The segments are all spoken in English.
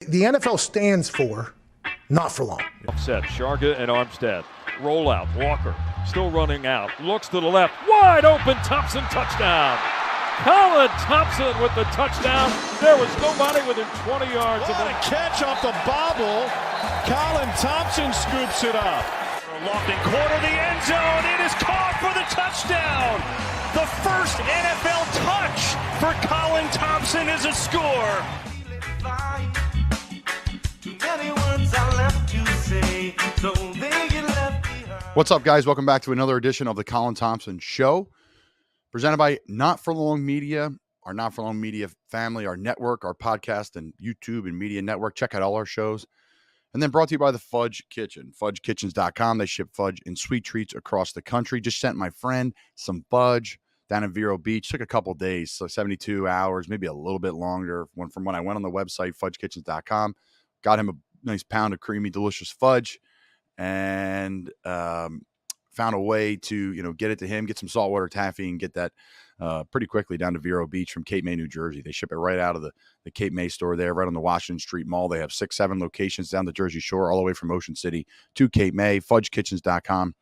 The NFL stands for not for long. Set, Sharga and Armstead. Roll out, Walker still running out. Looks to the left, wide open, Thompson touchdown. Colin Thompson with the touchdown. There was nobody within 20 yards of him. What a catch off the bobble. Colin Thompson scoops it up. Lofting corner the end zone. It is caught for the touchdown. The first NFL touch for Colin Thompson is a score. What's up, guys? Welcome back to another edition of the Colin Thompson Show, presented by Not For Long Media, our Not For Long Media family, our network, our podcast, and YouTube and media network. Check out all our shows. And then brought to you by the Fudge Kitchen, fudgekitchens.com. They ship fudge and sweet treats across the country. Just sent my friend some fudge down in Vero Beach. Took a couple days, so 72 hours, maybe a little bit longer from when I went on the website, fudgekitchens.com. Got him a nice pound of creamy, delicious fudge, and found a way to, get it to him, get some saltwater taffy, and get that pretty quickly down to Vero Beach from Cape May, New Jersey. They ship it right out of the Cape May store there, right on the Washington Street Mall. They have 6-7 locations down the Jersey Shore, all the way from Ocean City to Cape May. Fudgekitchens.com.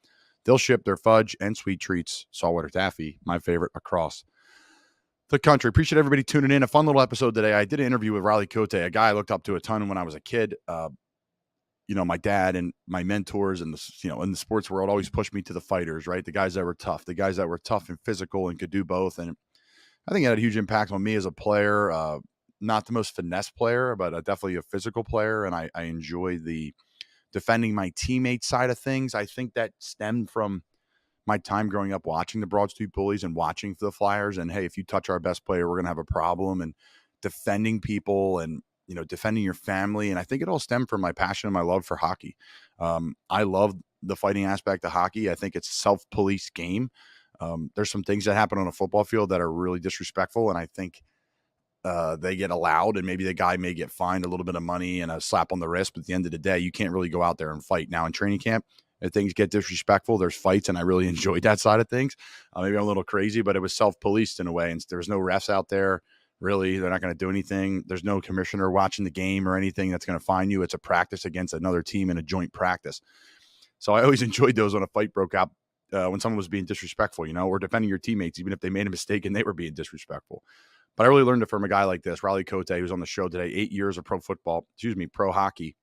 They'll ship their fudge and sweet treats, saltwater taffy, my favorite, across the country. Appreciate everybody tuning in. A fun little episode today. I did an interview with Riley Cote, a guy I looked up to a ton when I was a kid. My dad and my mentors and in the sports world always pushed me to the fighters, right? The guys that were tough and physical and could do both. And I think it had a huge impact on me as a player. Not the most finesse player, but definitely a physical player. And I enjoy the defending my teammate side of things. I think that stemmed from my time growing up watching the Broad Street Bullies and watching for the Flyers. And hey, if you touch our best player, we're going to have a problem. And defending people and defending your family. And I think it all stemmed from my passion and my love for hockey. I love the fighting aspect of hockey. I think it's a self-police game. There's some things that happen on a football field that are really disrespectful. And I think they get allowed, and maybe the guy may get fined a little bit of money and a slap on the wrist. But at the end of the day, you can't really go out there and fight. Now in training camp, if things get disrespectful, there's fights. And I really enjoyed that side of things. Maybe I'm a little crazy, but it was self-policed in a way. And there was no refs out there. Really, they're not going to do anything. There's no commissioner watching the game or anything that's going to fine you. It's a practice against another team in a joint practice. So I always enjoyed those when a fight broke out, when someone was being disrespectful, or defending your teammates, even if they made a mistake and they were being disrespectful. But I really learned it from a guy like this, Riley Cote, who's on the show today. 8 years of pro hockey,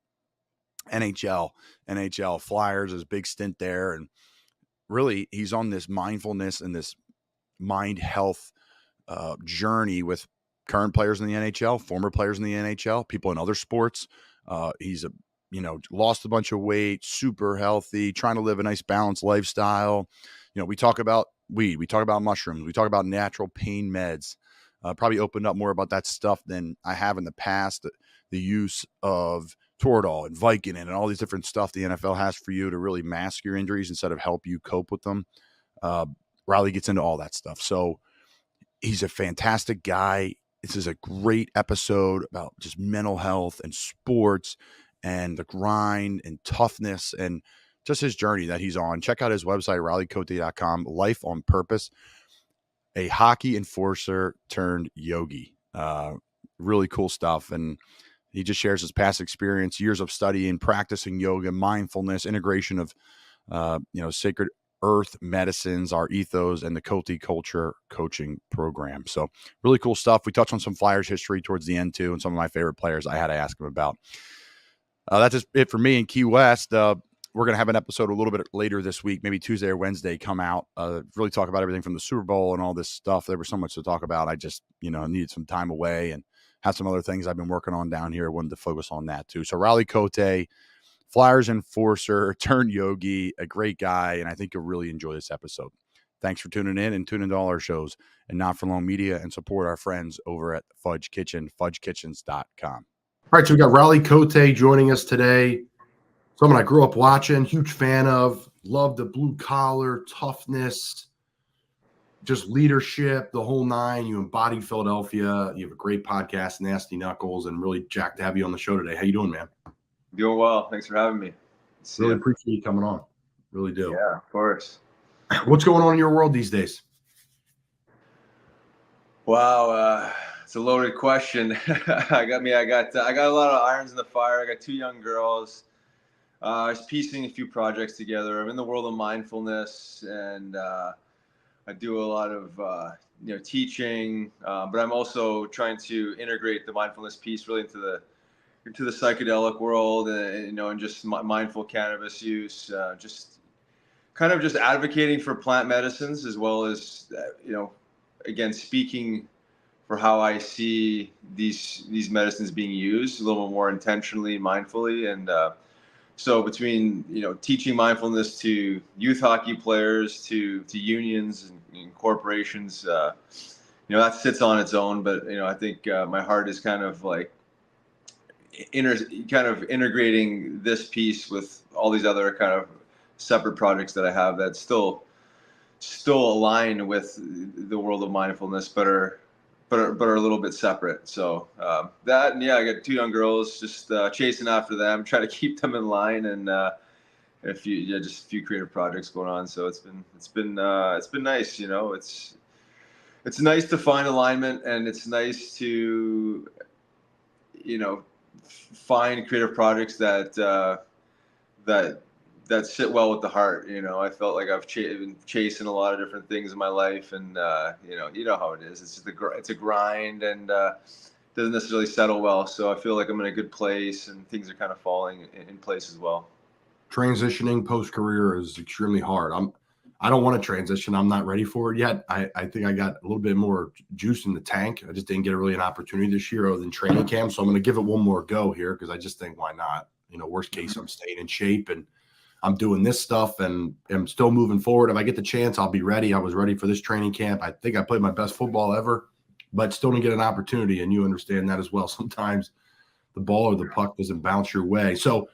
NHL, Flyers, his big stint there. And really, he's on this mindfulness and this mind health journey with current players in the NHL, former players in the NHL, people in other sports. He's lost a bunch of weight, super healthy, trying to live a nice balanced lifestyle. We talk about weed, we talk about mushrooms, we talk about natural pain meds. Probably opened up more about that stuff than I have in the past. The use of Toradol and Vicodin and all these different stuff the NFL has for you to really mask your injuries instead of help you cope with them. Riley gets into all that stuff. So he's a fantastic guy. This is a great episode about just mental health and sports and the grind and toughness and just his journey that he's on. Check out his website, rileycote.com. Life on Purpose, a hockey enforcer turned yogi. Really cool stuff. And he just shares his past experience, years of studying, practicing yoga, mindfulness, integration of, sacred earth medicines, our ethos, and the Cote Culture coaching program. So really cool stuff. We touched on some Flyers history towards the end too, and some of my favorite players I had to ask him about. That's just it for me in Key West. We're going to have an episode a little bit later this week, maybe Tuesday or Wednesday, come out, really talk about everything from the Super Bowl and all this stuff. There was so much to talk about. I just, needed some time away and have some other things I've been working on down here. I wanted to focus on that too. So Riley Cote, Flyers enforcer turned yogi, a great guy, and I think you'll really enjoy this episode. Thanks for tuning in and tune into all our shows and Not For Long Media, and support our friends over at Fudge Kitchen, fudgekitchens.com. All right, so we got Riley Cote joining us today. Someone I grew up watching, huge fan of, love the blue collar, toughness, just leadership, the whole nine. You embodied Philadelphia. You have a great podcast, Nasty Knuckles, and really jacked to have you on the show today. How you doing, man? Doing well. Thanks for having me. Really appreciate you coming on. Really do. Yeah, of course. What's going on in your world these days? Wow. It's a loaded question. I got a lot of irons in the fire. I got 2 young girls. I was piecing a few projects together. I'm in the world of mindfulness, and I do a lot of teaching, but I'm also trying to integrate the mindfulness piece really into the psychedelic world, and just mindful cannabis use. Just advocating for plant medicines, as well as again, speaking for how I see these medicines being used a little more intentionally, mindfully, and so between teaching mindfulness to youth hockey players, to unions and corporations, that sits on its own. But I think my heart is kind of like integrating this piece with all these other kind of separate projects that I have that still align with the world of mindfulness, but are a little bit separate. So that, and I got 2 young girls, just chasing after them, trying to keep them in line, and just a few creative projects going on. So it's been nice. It's nice to find alignment, and it's nice to find creative projects that sit well with the heart. I felt like I've been chasing a lot of different things in my life, and you know how it is. It's just it's a grind, and doesn't necessarily settle well. So I feel like I'm in a good place, and things are kind of falling in place as well. Transitioning post-career is extremely hard. I don't want to transition. I'm not ready for it yet. I think I got a little bit more juice in the tank. I just didn't get really an opportunity this year other than training camp. So I'm going to give it one more go here, because I just think, why not? Worst case, I'm staying in shape, and I'm doing this stuff, and I'm still moving forward. If I get the chance, I'll be ready. I was ready for this training camp. I think I played my best football ever, but still didn't get an opportunity. And you understand that as well. Sometimes the ball or the puck doesn't bounce your way. So,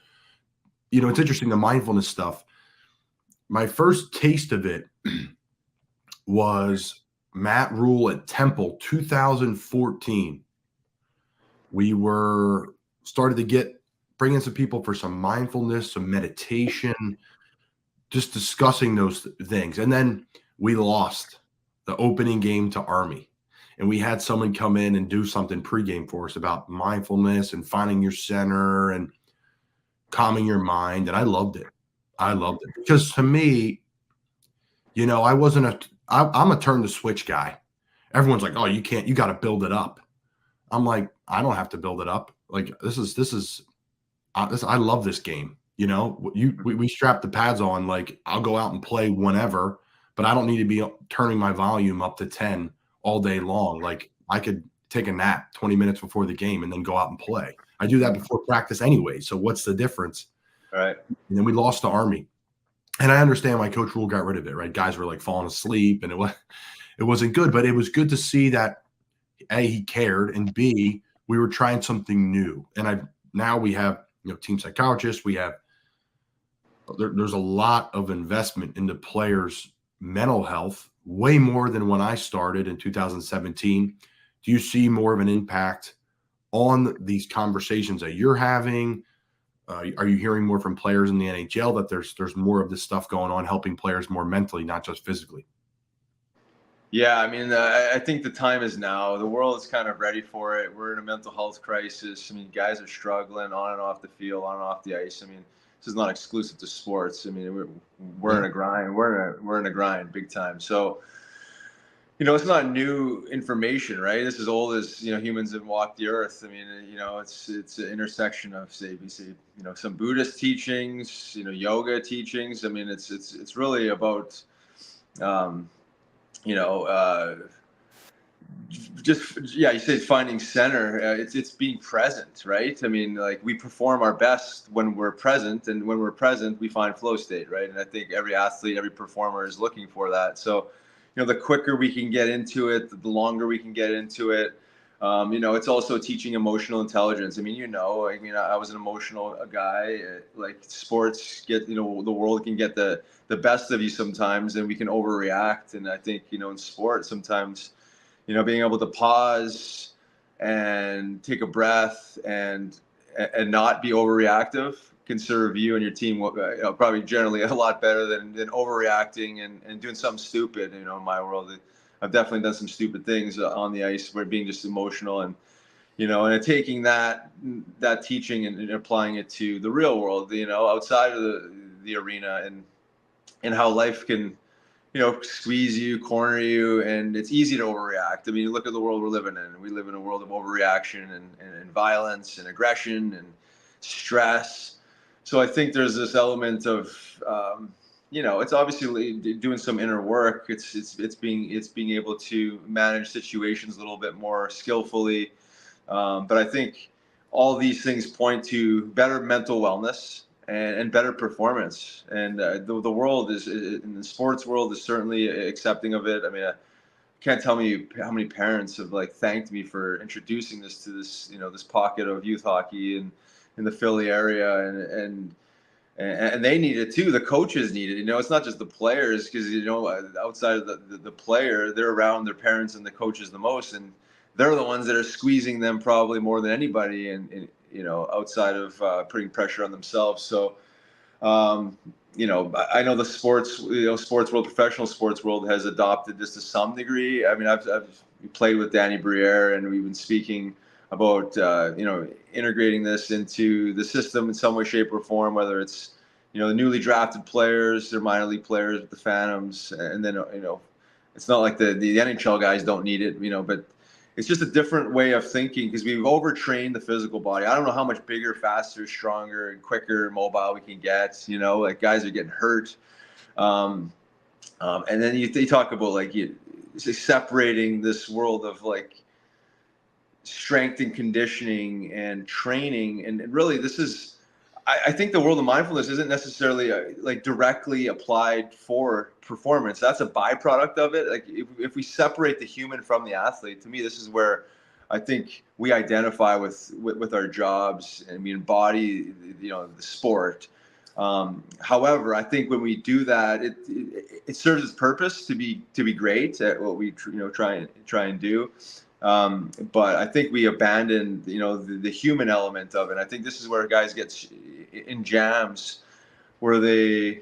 it's interesting, the mindfulness stuff. My first taste of it was Matt Rule at Temple, 2014. We were started to bring in some people for some mindfulness, some meditation, just discussing those things. And then we lost the opening game to Army. And we had someone come in and do something pregame for us about mindfulness and finding your center and calming your mind. And I loved it. Because to me, I'm a turn the switch guy. Everyone's like, oh, you got to build it up. I'm like, I don't have to build it up. Like, I love this game. We strap the pads on. Like, I'll go out and play whenever, but I don't need to be turning my volume up to 10 all day long. Like, I could take a nap 20 minutes before the game and then go out and play. I do that before practice anyway. So what's the difference? All right. And then we lost to Army. And I understand why Coach Rule got rid of it, right? Guys were like falling asleep, and it wasn't good. But it was good to see that A, he cared, and B, we were trying something new. And now we have team psychologists. We have there's a lot of investment into players' mental health, way more than when I started in 2017. Do you see more of an impact on these conversations that you're having? Are you hearing more from players in the NHL that there's more of this stuff going on, helping players more mentally, not just physically? Yeah, I mean, I think the time is now. The world is kind of ready for it. We're in a mental health crisis. I mean, guys are struggling on and off the field, on and off the ice. I mean, this is not exclusive to sports. I mean, we're in a grind. We're in a grind, big time. So, it's not new information, right? This is old as humans have walked the earth. I mean, it's an intersection of some Buddhist teachings, yoga teachings. I mean, it's really about you said finding center. It's being present, right? I mean, like, we perform our best when we're present, and when we're present, we find flow state, right? And I think every athlete, every performer is looking for that. So, the quicker we can get into it, the longer we can get into it. It's also teaching emotional intelligence. I mean, I was an emotional guy. Like, sports the world can get the best of you sometimes, and we can overreact. And I think, in sport, sometimes, being able to pause and take a breath and not be overreactive can serve you and your team probably generally a lot better than overreacting and doing something stupid. In my world, I've definitely done some stupid things on the ice where being just emotional and taking that teaching and applying it to the real world, outside of the arena and how life can, squeeze you, corner you, and it's easy to overreact. I mean, look at the world we're living in. We live in a world of overreaction and violence and aggression and stress. So I think there's this element of, it's obviously doing some inner work. It's being able to manage situations a little bit more skillfully. But I think all these things point to better mental wellness and better performance. And the world in the sports world is certainly accepting of it. I mean, I can't tell me how many parents have thanked me for introducing this to this pocket of youth hockey in the Philly area, and they need it too. The coaches need it. It's not just the players, because outside of the player, they're around their parents and the coaches the most, and they're the ones that are squeezing them probably more than anybody, and outside of putting pressure on themselves. So, I know the sports world, professional sports world, has adopted this to some degree. I mean, I've played with Danny Briere, and we've been speaking about integrating this into the system in some way, shape, or form. Whether it's the newly drafted players, their minor league players with the Phantoms, and then it's not like the NHL guys don't need it, but it's just a different way of thinking, because we've overtrained the physical body. I don't know how much bigger, faster, stronger, and quicker, mobile we can get. Guys are getting hurt. And then they talk about separating this world of strength and conditioning and training. And really, this is, I think the world of mindfulness isn't necessarily directly applied for performance. That's a byproduct of it. If we separate the human from the athlete, to me, this is where I think we identify with our jobs and we embody, the sport. However, I think when we do that, it serves its purpose to be great at what we try and do. But I think we abandoned, the human element of it. I think this is where guys get in jams, where they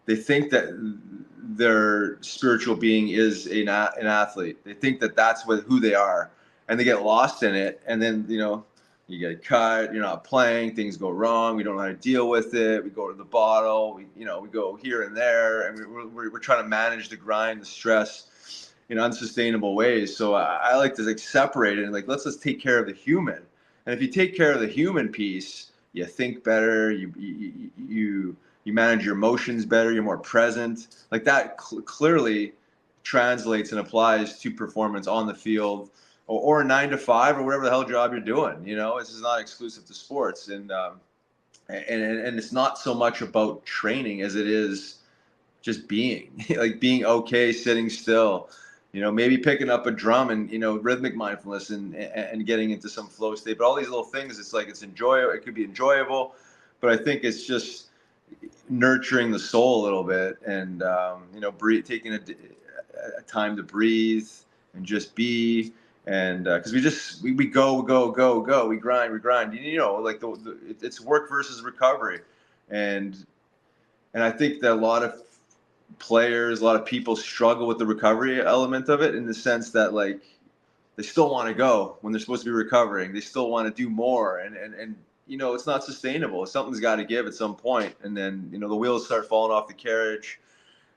think that their spiritual being is an athlete. They think that that's who they are, and they get lost in it. And then, you get cut, you're not playing, things go wrong, we don't know how to deal with it, we go to the bottle, we go here and there, and we're trying to manage the grind, the stress in unsustainable ways. So I like to separate it and let's just take care of the human. And if you take care of the human piece, you think better, you manage your emotions better, you're more present. That clearly translates and applies to performance on the field or a 9 to 5 or whatever the hell job you're doing. This is not exclusive to sports, and it's not so much about training as it is just being being okay, sitting still, maybe picking up a drum and rhythmic mindfulness and getting into some flow state. But all these little things, it's enjoyable. It could be enjoyable, but I think it's just nurturing the soul a little bit, and taking a time to breathe and just be. And because we go, we grind. It's work versus recovery, and I think that a lot of players, a lot of people struggle with the recovery element of it, in the sense that they still want to go when they're supposed to be recovering. They still want to do more, and it's not sustainable. Something's got to give at some point, and then the wheels start falling off the carriage.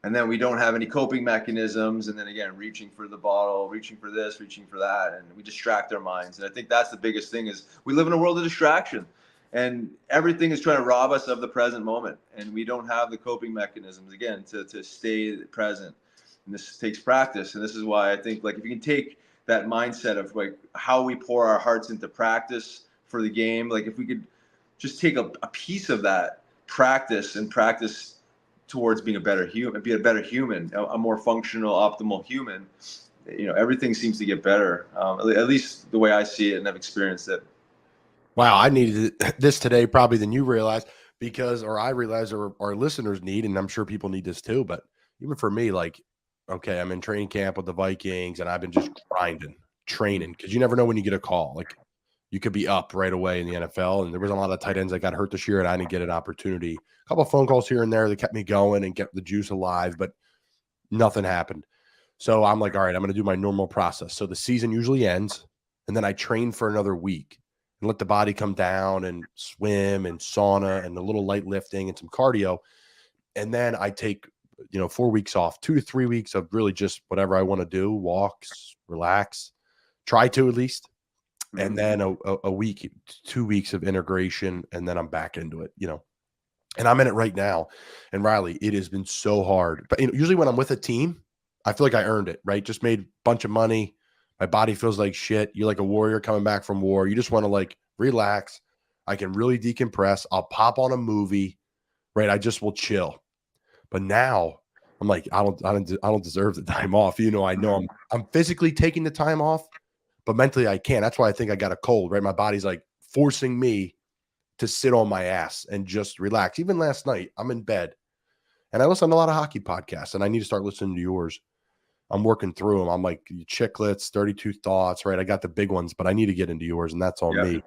And then we don't have any coping mechanisms. And then again, reaching for the bottle, reaching for this, reaching for that. And we distract our minds. And I think that's the biggest thing, is we live in a world of distraction. And everything is trying to rob us of the present moment. And we don't have the coping mechanisms, again, to stay present. And this takes practice. And this is why I think if you can take that mindset of how we pour our hearts into practice for the game, if we could just take a piece of that practice and practice towards being a better human, a more functional, optimal human, everything seems to get better. At least the way I see it and I've experienced it. Wow, I needed this today probably than you realize, or I realize our listeners need, and I'm sure people need this too. But even for me, okay, I'm in training camp with the Vikings, and I've been just training, because you never know when you get a call. You could be up right away in the NFL, and there was a lot of tight ends that got hurt this year, and I didn't get an opportunity. A couple of phone calls here and there that kept me going and kept the juice alive, but nothing happened. So I'm like, all right, I'm going to do my normal process. So the season usually ends, and then I train for another week and let the body come down and swim and sauna and a little light lifting and some cardio. And then I take, 4 weeks off, 2 to 3 weeks of really just whatever I want to do, walks, relax, try to at least. And then a week, 2 weeks of integration, and then I'm back into it, and I'm in it right now. And Riley, it has been so hard. But usually when I'm with a team, I feel like I earned it, right? Just made a bunch of money. My body feels like shit. You're like a warrior coming back from war. You just want to like relax. I can really decompress. I'll pop on a movie, right? I just will chill. But now I'm like, I don't deserve the time off. I know I'm physically taking the time off, but mentally I can't. That's why I think I got a cold, right? My body's like forcing me to sit on my ass and just relax. Even last night, I'm in bed and I listen to a lot of hockey podcasts, and I need to start listening to yours. I'm working through them. I'm like Chicklets, 32 Thoughts, right? I got the big ones, but I need to get into yours, and that's on me.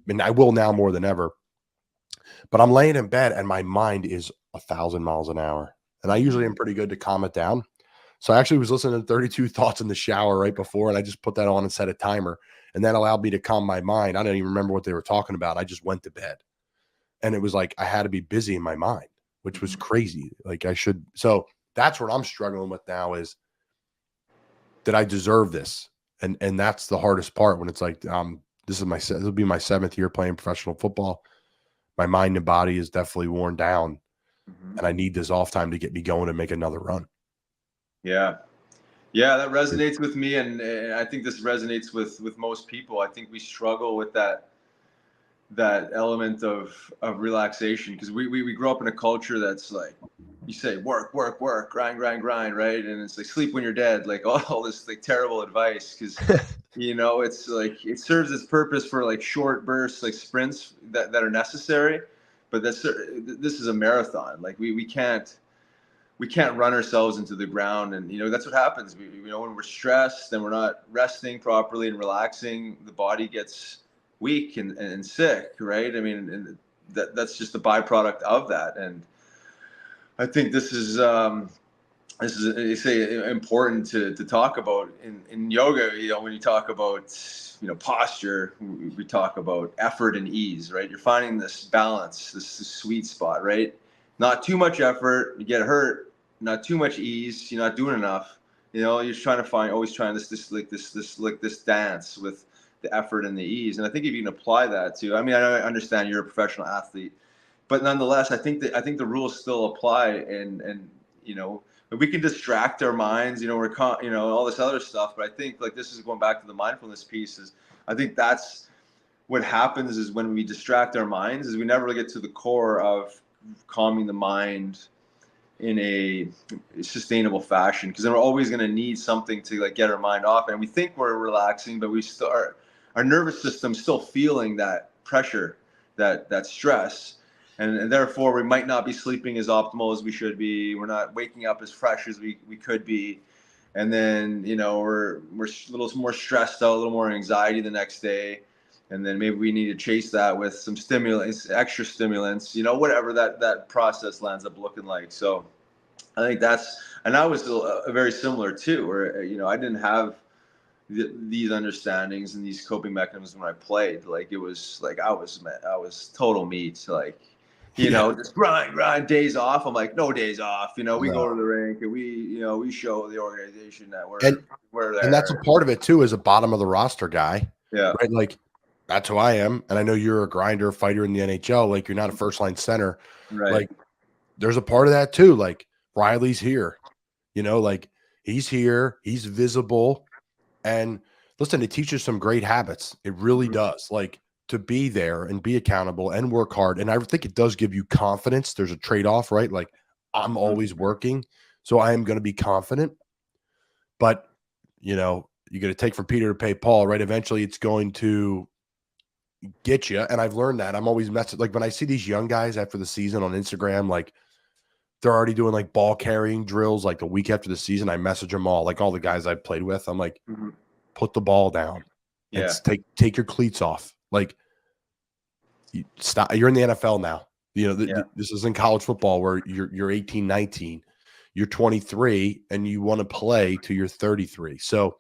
And I will now more than ever. But I'm laying in bed and my mind is 1,000 miles an hour. And I usually am pretty good to calm it down. So I actually was listening to 32 Thoughts in the shower right before, and I just put that on and set a timer. And that allowed me to calm my mind. I don't even remember what they were talking about. I just went to bed. And it was like I had to be busy in my mind, which was crazy. Like I should. So that's what I'm struggling with now is, did I deserve this? And that's the hardest part when it's like, this will be my 7th year playing professional football. My mind and body is definitely worn down, and I need this off time to get me going and make another run. Yeah. Yeah, that resonates with me, and I think this resonates with most people. I think we struggle with that element of relaxation because we grew up in a culture that's like, you say work, grind, right? And it's like sleep when you're dead, like all this like terrible advice because it's like it serves its purpose for like short bursts, like sprints that are necessary, but this is a marathon. Like we can't run ourselves into the ground, and that's what happens. When we're stressed and we're not resting properly and relaxing, the body gets weak and sick, right? I mean, and that's just a byproduct of that. And I think this is you say important to talk about in yoga. When you talk about posture, we talk about effort and ease, right? You're finding this balance, this sweet spot, right? Not too much effort, you get hurt. Not too much ease, you're not doing enough. You're always trying this dance with the effort and the ease. And I think if you can apply that to, I understand you're a professional athlete, but nonetheless, I think the rules still apply. And we can distract our minds, we're all this other stuff. But I think like this is going back to the mindfulness piece. Is I think that's what happens is when we distract our minds, is we never get to the core of calming the mind in a sustainable fashion, because then we're always going to need something to like get our mind off, and we think we're relaxing, but we still our nervous system's still feeling that pressure, that stress, and therefore we might not be sleeping as optimal as we should be. We're not waking up as fresh as we could be, and then we're a little more stressed out, a little more anxiety the next day. And then maybe we need to chase that with some stimulants, extra stimulants, whatever that process lands up looking like. So I think and I was very similar too, where, I didn't have these understandings and these coping mechanisms when I played. Like it was like, I was total meat. Like, just grind days off. I'm like, no days off. We go to the rink and we show the organization that we're there. And that's a part of it too, as a bottom of the roster guy. Yeah. Right. Like, that's who I am. And I know you're a grinder fighter in the NHL. Like, you're not a first line center. Right. Like, there's a part of that too. Like, Riley's here, like he's here, he's visible. And listen, it teaches some great habits. It really does. Like, to be there and be accountable and work hard. And I think it does give you confidence. There's a trade-off, right? Like, I'm always working, so I am going to be confident. But, you got to take from Peter to pay Paul, right? Eventually it's going to get you. And I've learned that. I'm always messing, like when I see these young guys after the season on Instagram, like they're already doing like ball carrying drills like a week after the season. I message them all, like all the guys I've played with. I'm like, put the ball down. Yeah. And take your cleats off. Like, stop. You're in the NFL now. This is in college football where you're 18, 19. you're 23 and you want to play till you're 33. So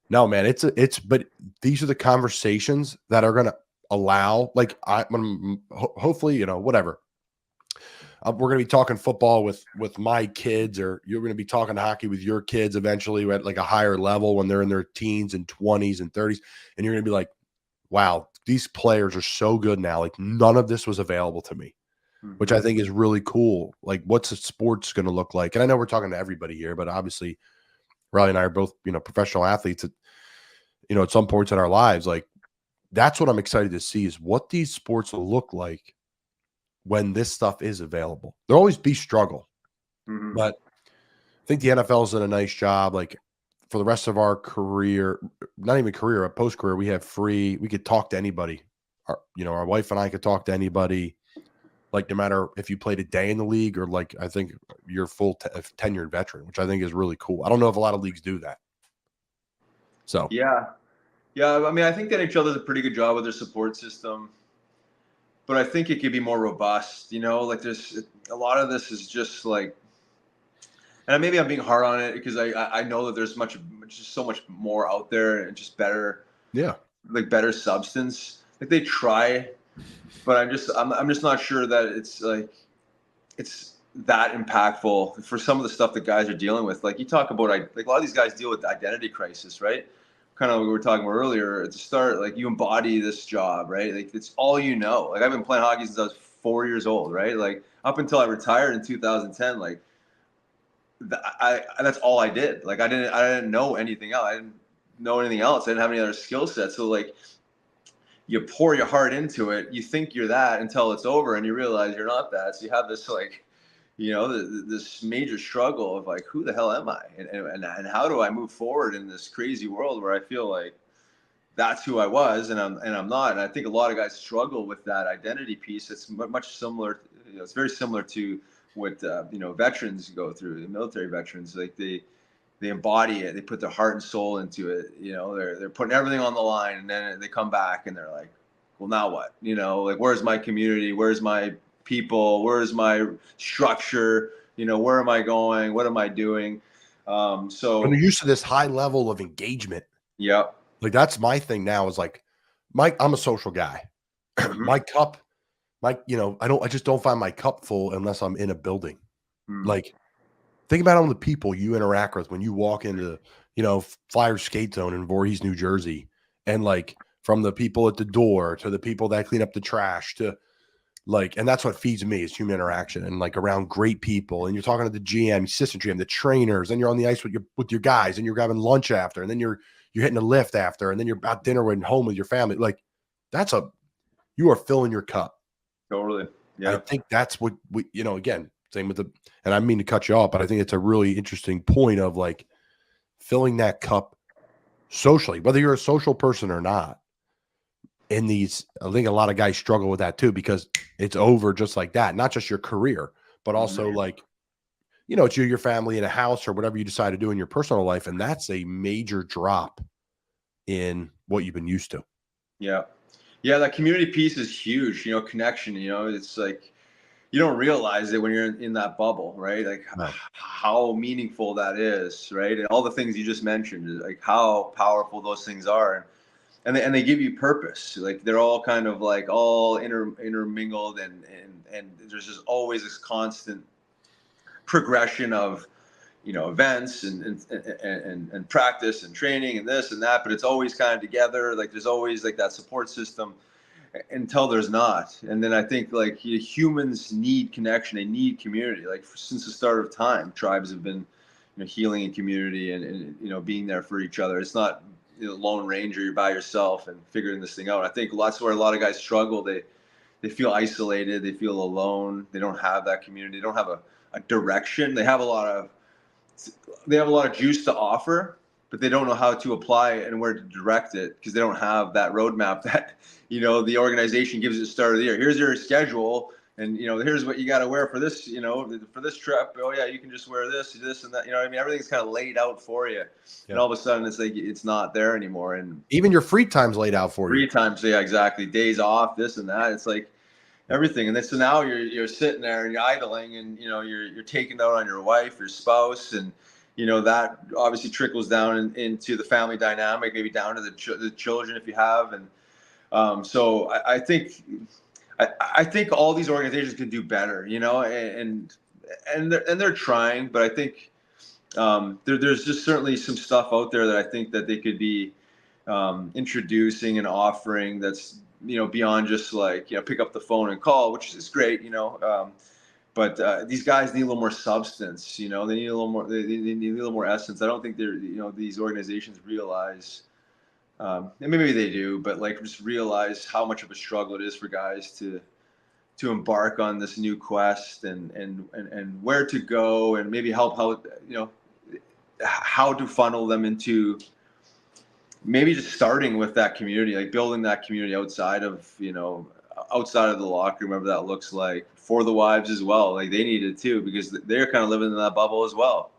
no, man, but these are the conversations that are going to allow, like, hopefully, whatever. We're going to be talking football with my kids, or you're going to be talking hockey with your kids eventually at like a higher level when they're in their teens and 20s and 30s. And you're going to be like, wow, these players are so good now. Like, none of this was available to me, which I think is really cool. Like, what's the sports going to look like? And I know we're talking to everybody here, but obviously Riley and I are both, professional athletes at, at some points in our lives. Like, that's what I'm excited to see, is what these sports will look like when this stuff is available. There'll always be struggle, but I think the NFL's done a nice job. Like, for the rest of our career, not even career, a post-career, we could talk to anybody. Our wife and I could talk to anybody. Like, no matter if you played a day in the league or, like, I think you're full tenured veteran, which I think is really cool. I don't know if a lot of leagues do that. So yeah. I mean, I think the NHL does a pretty good job with their support system, but I think it could be more robust. Like, there's a lot of this is just like, and maybe I'm being hard on it because I know that there's just so much more out there and just better, like better substance. Like, they try, but I'm just not sure that it's that impactful for some of the stuff that guys are dealing with. Like, you talk about, like, a lot of these guys deal with identity crisis, right? Kind of what we were talking about earlier at the start. Like, you embody this job, right? Like, it's all you know. Like, I've been playing hockey since I was 4 years old, right? Like, up until I retired in 2010, like, that's all I did. Like, I didn't know anything else. I didn't know anything else. I didn't have any other skill sets. So, like, you pour your heart into it. You think you're that until it's over, and you realize you're not that. So you have this, like, this major struggle of, like, who the hell am I, and how do I move forward in this crazy world where I feel like that's who I was and I'm not. And I think a lot of guys struggle with that identity piece. It's much similar. It's very similar to what veterans go through. The military veterans, like, they embody it. They put their heart and soul into it. They're putting everything on the line, and then they come back and they're like, well, now what? Like, where's my community? Where's my people? Where's my structure? Where am I going? What am I doing? So when you're used to this high level of engagement, like, that's my thing now, is like, I'm a social guy. My cup, I just don't find my cup full unless I'm in a building. Like, think about all the people you interact with when you walk into, Flyer skate zone in Voorhees, New Jersey, and, like, from the people at the door to the people that clean up the trash to, like, and that's what feeds me, is human interaction and, like, around great people. And you're talking to the GM, assistant GM, the trainers, and you're on the ice with your guys, and you're grabbing lunch after, and then you're hitting a lift after, and then you're at dinner and home with your family. Like, you are filling your cup. Totally. Yeah. I think that's what we, again, same with and I mean to cut you off, but I think it's a really interesting point of, like, filling that cup socially, whether you're a social person or not. I think a lot of guys struggle with that too, because it's over just like that. Not just your career, but also, like, it's your family in a house or whatever you decide to do in your personal life. And that's a major drop in what you've been used to. Yeah. That community piece is huge, connection, it's like, you don't realize it when you're in that bubble, right? Like, how meaningful that is, right? And all the things you just mentioned, like, how powerful those things are. And they give you purpose. Like, they're all kind of, like, all intermingled, and there's just always this constant progression of, events and practice and training and this and that, but it's always kind of together. Like, there's always, like, that support system until there's not. And then I think, like, humans need connection. They need community. Like, since the start of time, tribes have been, healing in community and being there for each other. It's not, Lone Ranger, you're by yourself and figuring this thing out. I think that's where a lot of guys struggle. They feel isolated. They feel alone. They don't have that community. They don't have a direction. They have a lot of juice to offer, but they don't know how to apply it and where to direct it, because they don't have that roadmap that, the organization gives at the start of the year. Here's your schedule, and, here's what you got to wear for this, for this trip. Oh yeah, you can just wear this and that. I mean, everything's kind of laid out for you. Yeah. And all of a sudden it's like, it's not there anymore. And even your free time's laid out for you. Free times, yeah, exactly. Days off, this and that. It's like, everything. And then so now you're sitting there and you're idling, and you're taking out on your wife, your spouse, and that obviously trickles down into the family dynamic, maybe down to the children if you have. And so I think all these organizations can do better, and they're trying, but I think there's just certainly some stuff out there that I think that they could be introducing and offering that's beyond just like pick up the phone and call, which is great, but these guys need a little more substance. They need a little more. They need a little more essence. I don't think they're these organizations realize, and maybe they do, but like just realize how much of a struggle it is for guys to embark on this new quest and where to go, and maybe help how to funnel them into maybe just starting with that community, like building that community outside of the locker room, whatever that looks like, for the wives as well. Like they need it too, because they're kind of living in that bubble as well.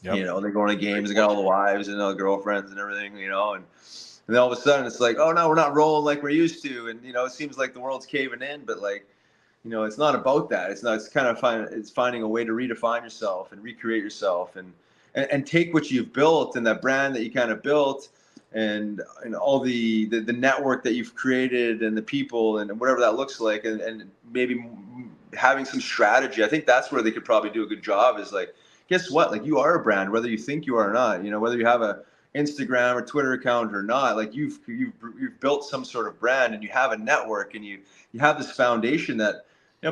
Yep. They're going to games, they got all the wives and all the girlfriends and everything, and then all of a sudden it's like, oh no, we're not rolling like we're used to. And, it seems like the world's caving in, but like, it's not about that. It's kind of it's finding a way to redefine yourself and recreate yourself and take what you've built and that brand that you kind of built and all the network that you've created and the people and whatever that looks like, and maybe having some strategy. I think that's where they could probably do a good job, is like, guess what? Like, you are a brand, whether you think you are or not, whether you have a Instagram or Twitter account or not, like you've built some sort of brand, and you have a network, and you have this foundation that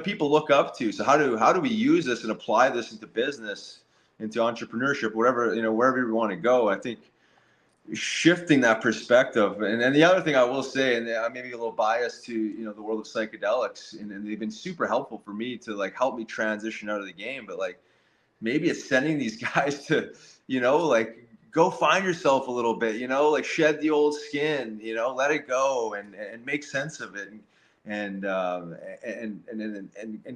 people look up to. So how do we use this and apply this into business, into entrepreneurship, whatever, wherever we want to go? I think shifting that perspective. And the other thing I will say, and I may be a little biased to the world of psychedelics, and they've been super helpful for me to like help me transition out of the game, but like maybe it's sending these guys to like go find yourself a little bit, like shed the old skin, let it go and make sense of it, and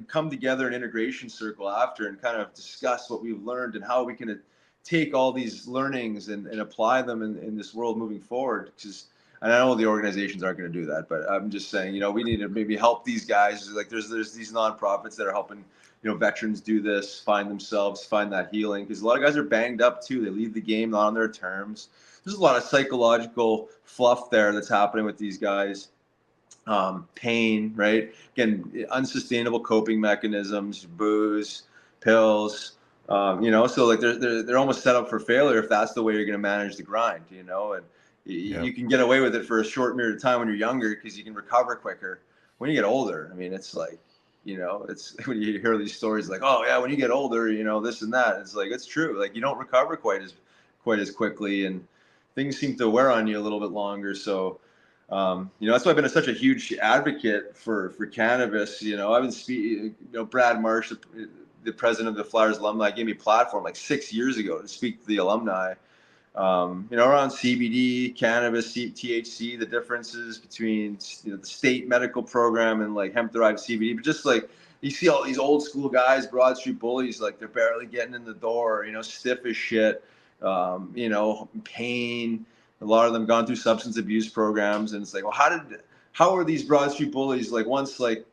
come together in integration circle after, and kind of discuss what we've learned and how we can take all these learnings and apply them in this world moving forward. Because, and I know the organizations aren't going to do that, but I'm just saying, we need to maybe help these guys. Like there's these nonprofits that are helping, veterans do this, find themselves, find that healing. Because a lot of guys are banged up too. They leave the game not on their terms. There's a lot of psychological fluff there that's happening with these guys. Pain, right? Again, unsustainable coping mechanisms, booze, pills. So like they're almost set up for failure if that's the way you're going to manage the grind, and you can get away with it for a short period of time when you're younger, because you can recover quicker. When you get older, I mean, it's like, it's when you hear these stories like, oh yeah, when you get older, this and that, it's like, it's true. Like you don't recover quite as quickly, and things seem to wear on you a little bit longer. So, that's why I've been such a huge advocate for cannabis. I've been speaking, Brad Marsh, the president of the Flyers alumni, gave me a platform like 6 years ago to speak to the alumni, around CBD, cannabis, THC, the differences between, the state medical program and like hemp-derived CBD. But just like you see all these old school guys, Broad Street bullies, like they're barely getting in the door, stiff as shit, pain. A lot of them gone through substance abuse programs, and it's like, well, how are these Broad Street bullies like once like,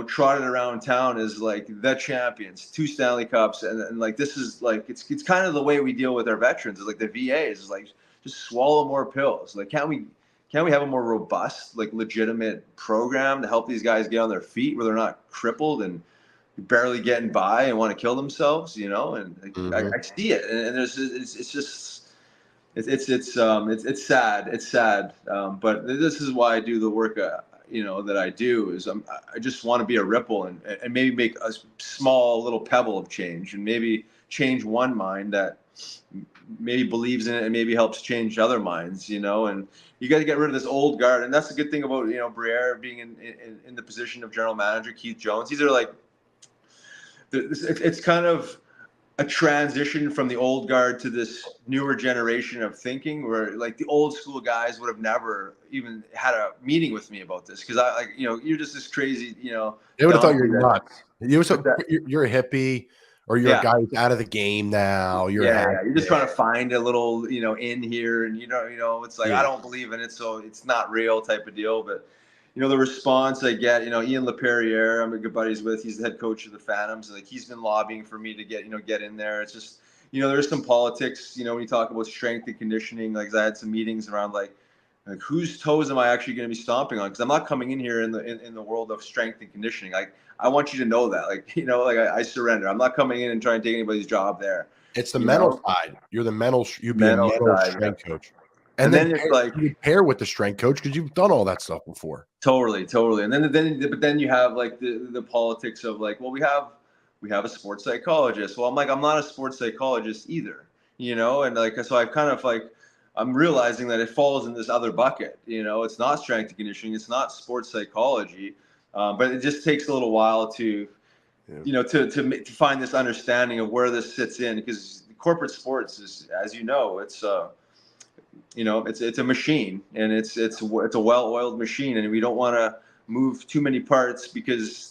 trotted around town as like the champions, 2 Stanley Cups, and like this is like it's kind of the way we deal with our veterans. Is like the VAs is like, just swallow more pills. Like can't we have a more robust, like legitimate program to help these guys get on their feet where they're not crippled and barely getting by and want to kill themselves, and like, Mm-hmm. I see it, and there's it's just it's sad, but this is why I do the work that I do, is I just want to be a ripple and maybe make a small little pebble of change, and maybe change one mind that maybe believes in it, and maybe helps change other minds, and you got to get rid of this old guard. And that's the good thing about, Briere being in the position of general manager, Keith Jones. These are like, it's kind of a transition from the old guard to this newer generation of thinking, where like the old school guys would have never even had a meeting with me about this, because I like, you're just this crazy, They would have thought you're nuts. You're a hippie, or you're a guy who's out of the game now. You're just trying to find a little, in here, and it's like, I don't believe in it, so it's not real type of deal. But the response I get, Ian LaPerriere, I'm good buddies with, he's the head coach of the Phantoms. Like, he's been lobbying for me to get in there. It's just, there's some politics, when you talk about strength and conditioning, like I had some meetings around like whose toes am I actually going to be stomping on? Because I'm not coming in here in the world of strength and conditioning. Like, I want you to know that, I surrender. I'm not coming in and trying to take anybody's job there. It's the mental side. You'd be a mental strength coach. And then it's like you pair with the strength coach because you've done all that stuff before. Totally. And then you have like the politics of like, well, we have a sports psychologist. Well, I'm not a sports psychologist either, and like, so I've kind of like, I'm realizing that it falls in this other bucket. It's not strength and conditioning, it's not sports psychology, but it just takes a little while to, to find this understanding of where this sits in, because corporate sports is, as it's a machine, and it's a well-oiled machine, and we don't want to move too many parts because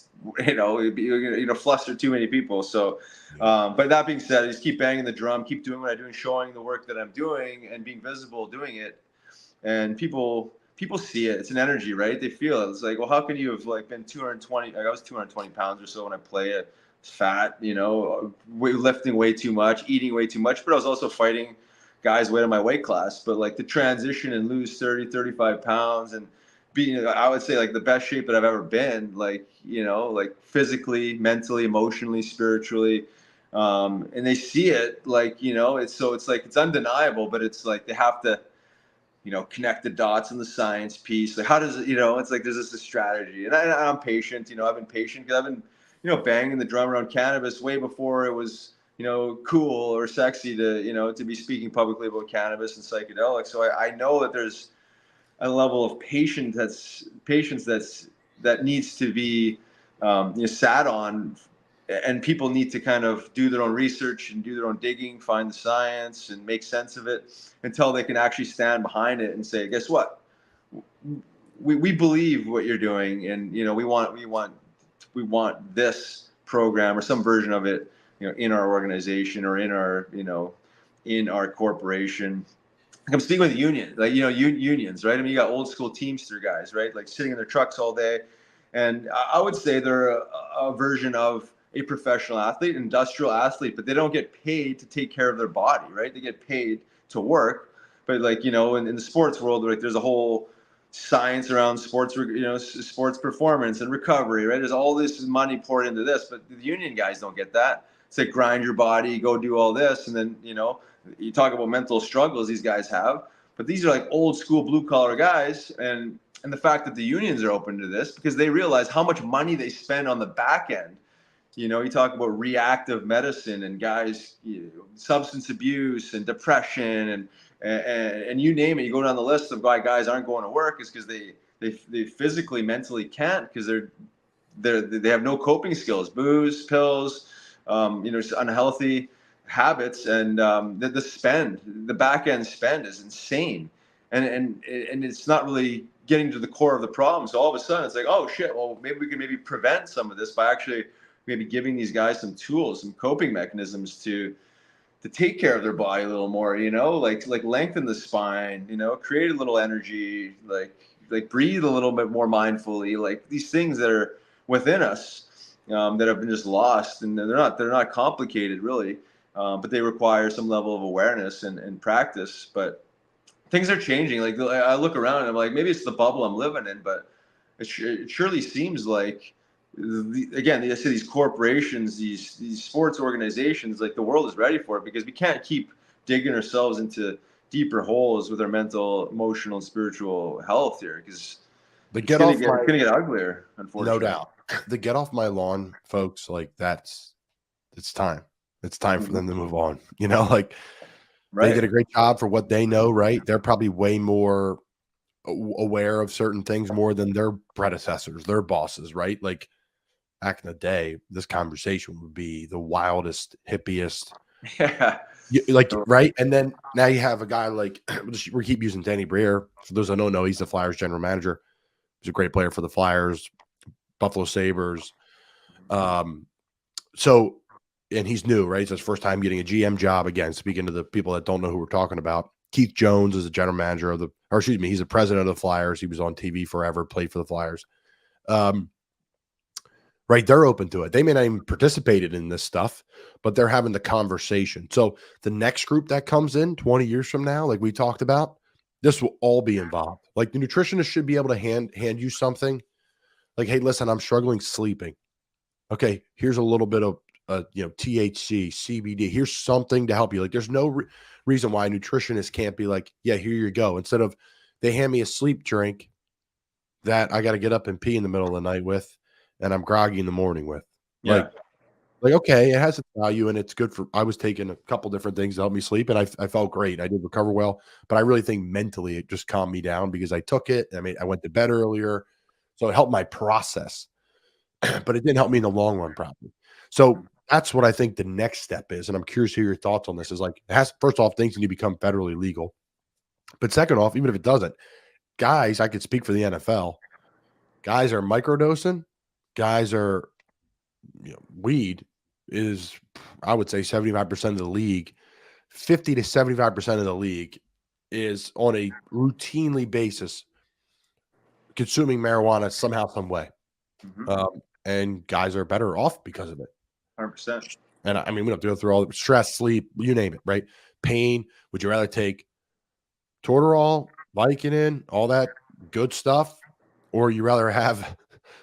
fluster too many people. So, but that being said, I just keep banging the drum, keep doing what I do, and showing the work that I'm doing, and being visible doing it, and people see it. It's an energy, right? They feel it. It's like, well, how can you have like been 220? Like, I was 220 pounds or so when I play it. Fat, lifting way too much, eating way too much, but I was also fighting guys way in my weight class. But like the transition and lose 30, 35 pounds and being, I would say, like the best shape that I've ever been, like, like physically, mentally, emotionally, spiritually. And they see it, like, it's like, it's undeniable, but it's like, they have to, connect the dots in the science piece. Like, how does it, it's like, there's this strategy, and I'm patient, I've been patient because I've been, banging the drum around cannabis way before it was, cool or sexy to, to be speaking publicly about cannabis and psychedelics. So I know that there's a level of patience that needs to be, sat on, and people need to kind of do their own research and do their own digging, find the science and make sense of it until they can actually stand behind it and say, guess what? We believe what you're doing, and, we want this program or some version of it, in our organization or in our, in our corporation. I'm speaking with the union, like, unions, right? I mean, you got old school Teamster guys, right? Like sitting in their trucks all day. And I would say they're a version of a professional athlete, industrial athlete, but they don't get paid to take care of their body, right? They get paid to work. But like, in the sports world, like there's a whole science around sports, sports performance and recovery, right? There's all this money poured into this, but the union guys don't get that. It's like, grind your body, go do all this. And then, you talk about mental struggles these guys have, but these are like old school blue collar guys. And the fact that the unions are open to this, because they realize how much money they spend on the back end. You talk about reactive medicine and guys, substance abuse and depression and you name it. You go down the list of why guys aren't going to work is because they physically, mentally can't, because they have no coping skills, booze, pills, unhealthy habits, and the back end spend is insane, and it's not really getting to the core of the problem. So all of a sudden it's like, oh shit, well, maybe we can prevent some of this by actually maybe giving these guys some tools, some coping mechanisms to take care of their body a little more, like lengthen the spine, create a little energy, like breathe a little bit more mindfully, like these things that are within us, that have been just lost, and they're not complicated really, but they require some level of awareness and practice. But things are changing. Like, I look around and I'm like, maybe it's the bubble I'm living in, but it surely seems like, again, these corporations, these sports organizations, like the world is ready for it, because we can't keep digging ourselves into deeper holes with our mental, emotional, and spiritual health here, because it's going to get uglier, unfortunately. No doubt. The get off my lawn folks, like it's time. It's time for them to move on. Like, right. They did a great job for what they know, right? They're probably way more aware of certain things more than their predecessors, their bosses, right? Like, back in the day, this conversation would be the wildest, hippiest. Yeah. Right? And then now you have a guy like, we keep using Danny Briere. For those that don't know, he's the Flyers general manager. He's a great player for the Flyers, Buffalo Sabres. And he's new, right? It's his first time getting a GM job. Again, speaking to the people that don't know who we're talking about, Keith Jones is a general manager he's the president of the Flyers. He was on TV forever, played for the Flyers. Right, they're open to it. They may not even participated in this stuff, but they're having the conversation. So the next group that comes in 20 years from now, like we talked about, this will all be involved. Like the nutritionist should be able to hand you something like, hey, listen, I'm struggling sleeping. Okay, here's a little bit of THC, CBD. Here's something to help you. Like there's no reason why a nutritionist can't be like, yeah, here you go. Instead of they hand me a sleep drink that I got to get up and pee in the middle of the night with, and I'm groggy in the morning with. Yeah. Like, okay, it has its value and it's good for, I was taking a couple different things to help me sleep and I felt great. I did recover well, but I really think mentally it just calmed me down because I took it. I mean, I went to bed earlier, so it helped my process, but it didn't help me in the long run probably. So that's what I think the next step is. And I'm curious to hear your thoughts on this. Is like, first off, things need to become federally legal. But second off, even if it doesn't, guys, I could speak for the NFL. Guys are microdosing. Guys are, weed is, I would say 75% of the league, 50 to 75% of the league is on a routinely basis consuming marijuana somehow, some way. And guys are better off because of it. 100%. And I mean, we don't have to go through all the stress, sleep, you name it, right? Pain. Would you rather take Toradol, Vicodin, all that good stuff, or you rather have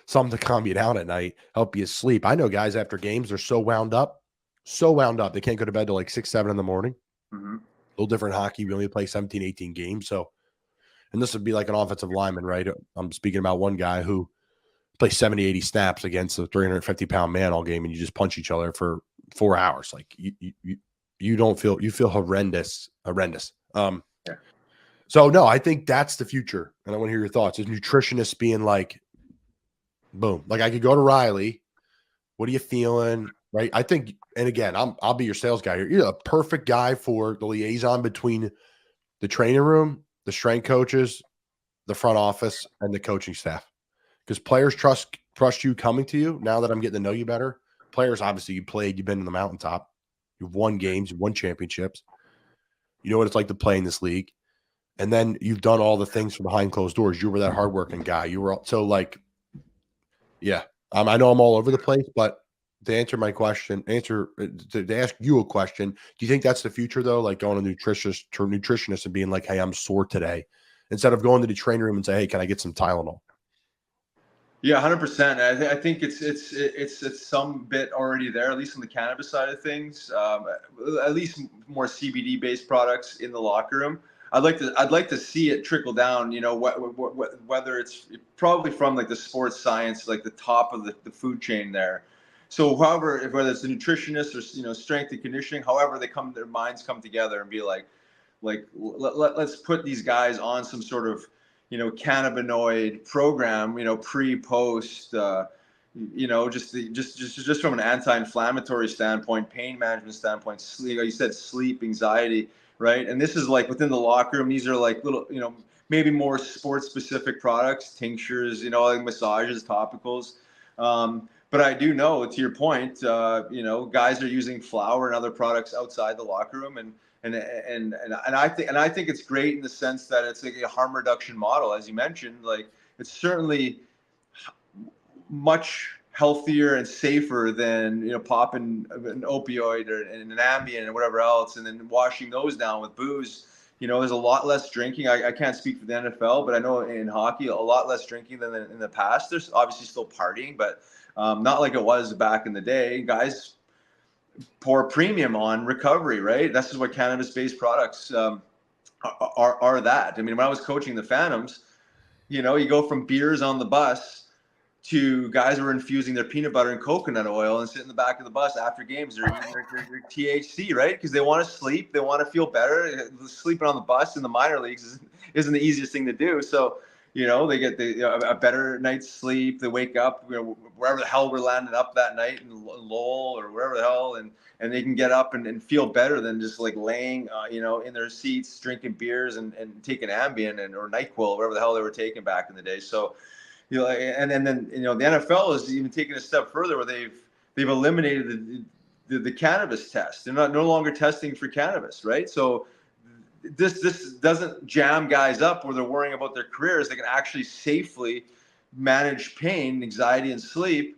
something to calm you down at night, help you sleep? I know guys after games are so wound up, they can't go to bed till like 6, 7 in the morning. A little different hockey. We only play 17, 18 games. So, and this would be like an offensive lineman, right? I'm speaking about one guy who plays 70, 80 snaps against a 350-pound man all game, and you just punch each other for 4 hours. Like you feel horrendous. So no, I think that's the future. And I want to hear your thoughts. Is nutritionists being like, boom, like I could go to Riley. What are you feeling? Right. I think, and again, I'll be your sales guy here. You're a perfect guy for the liaison between the training room, the strength coaches, the front office, and the coaching staff. Because players trust you coming to you now that I'm getting to know you better. Players, obviously, you've been in the mountaintop. You've won games, you've won championships. You know what it's like to play in this league. And then you've done all the things from behind closed doors. You were that hardworking guy. You were so like, yeah. I know I'm all over the place, but to answer my question, to ask you a question, do you think that's the future though? Like going to nutritionist and being like, hey, I'm sore today, instead of going to the training room and say, hey, can I get some Tylenol? Yeah, 100%. I think it's some bit already there, at least on the cannabis side of things. At least more CBD based products in the locker room. I'd like to see it trickle down. Whether it's probably from like the sports science, like the top of the food chain there. So, whether it's a nutritionist or strength and conditioning, however their minds come together and be like let's put these guys on some sort of cannabinoid program, pre, post, just from an anti-inflammatory standpoint, pain management standpoint, sleep, you said sleep, anxiety, right? And this is like within the locker room. These are like little, maybe more sports specific products, tinctures, like massages, topicals. But I do know, to your point, guys are using flour and other products outside the locker room, and I think it's great in the sense that it's like a harm reduction model, as you mentioned. Like it's certainly much healthier and safer than popping an opioid or an Ambien or whatever else, and then washing those down with booze. There's a lot less drinking. I can't speak for the NFL, but I know in hockey a lot less drinking than in the past. There's obviously still partying, but not like it was back in the day. Guys pour a premium on recovery, right? This is what cannabis-based products are that. I mean, when I was coaching the Phantoms, you go from beers on the bus to guys who are infusing their peanut butter and coconut oil and sit in the back of the bus after games. They're eating their THC, right? Because they want to sleep. They want to feel better. Sleeping on the bus in the minor leagues isn't the easiest thing to do. So, they get a better night's sleep. They wake up, wherever the hell we're landing up that night in Lowell or wherever the hell, and they can get up and feel better than just like laying, in their seats, drinking beers and taking Ambien or NyQuil, whatever the hell they were taking back in the day. So, and then the NFL is even taking a step further where they've eliminated the cannabis test. They're no longer testing for cannabis, right? So this doesn't jam guys up where they're worrying about their careers. They can actually safely manage pain, anxiety, and sleep,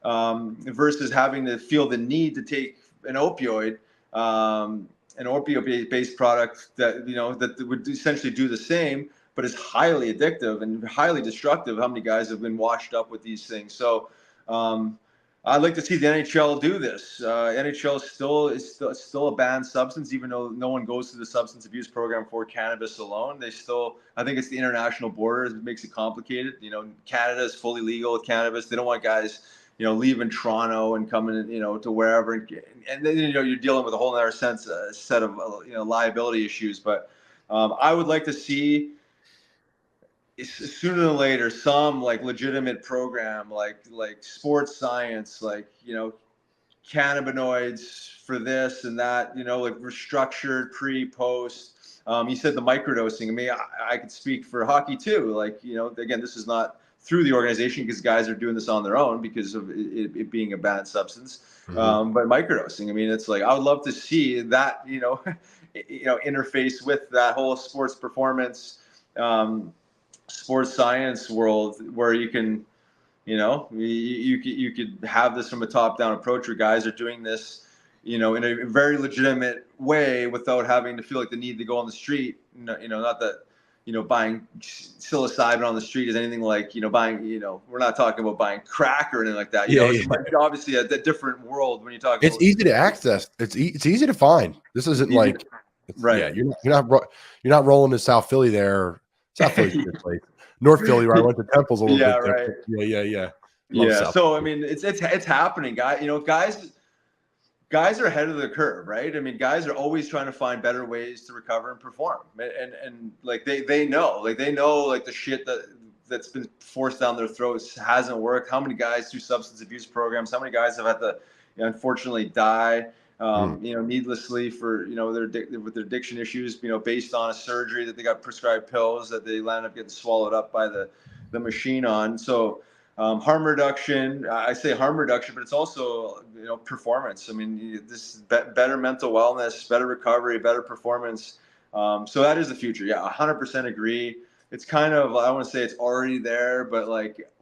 versus having to feel the need to take an opioid, an opioid-based product that that would essentially do the same, but is highly addictive and highly destructive. How many guys have been washed up with these things? So I'd like to see the NHL do this. NHL is still a banned substance, even though no one goes through the substance abuse program for cannabis alone. They still, I think it's the international border that makes it complicated. Canada is fully legal with cannabis. They don't want guys, leaving Toronto and coming, to wherever, and then you're dealing with a whole other set of liability issues. But I would like to see, sooner than later, some legitimate program like sports science, cannabinoids for this and that, restructured pre-post. You said the microdosing. I mean, I could speak for hockey too. Again, this is not through the organization because guys are doing this on their own because of it being a banned substance. But microdosing, I mean, it's I would love to see that, interface with that whole sports performance, sports science world where you can, you could have this from a top-down approach where guys are doing this, in a very legitimate way without having to feel like the need to go on the street. Not that, buying psilocybin on the street is anything like, buying, we're not talking about buying crack or anything like that. It's obviously a different world when you talk. It's easy to access. It's easy to find. This isn't right. Yeah, you're not rolling to South Philly there. South Philly's a good place. North Philly, where I went to Temple's a little bit different. Yeah. South so Philly. I mean, it's happening, guys. Guys are ahead of the curve, right? I mean, guys are always trying to find better ways to recover and perform, and they know the shit that's been forced down their throats hasn't worked. How many guys through substance abuse programs? How many guys have had to, unfortunately, die? Needlessly for with their addiction issues, based on a surgery that they got prescribed pills that they land up getting swallowed up by the machine on. So harm reduction, I say harm reduction, but it's also performance. I mean, this better mental wellness, better recovery, better performance. So that is the future. Yeah, 100% agree. It's kind of, I want to say it's already there, but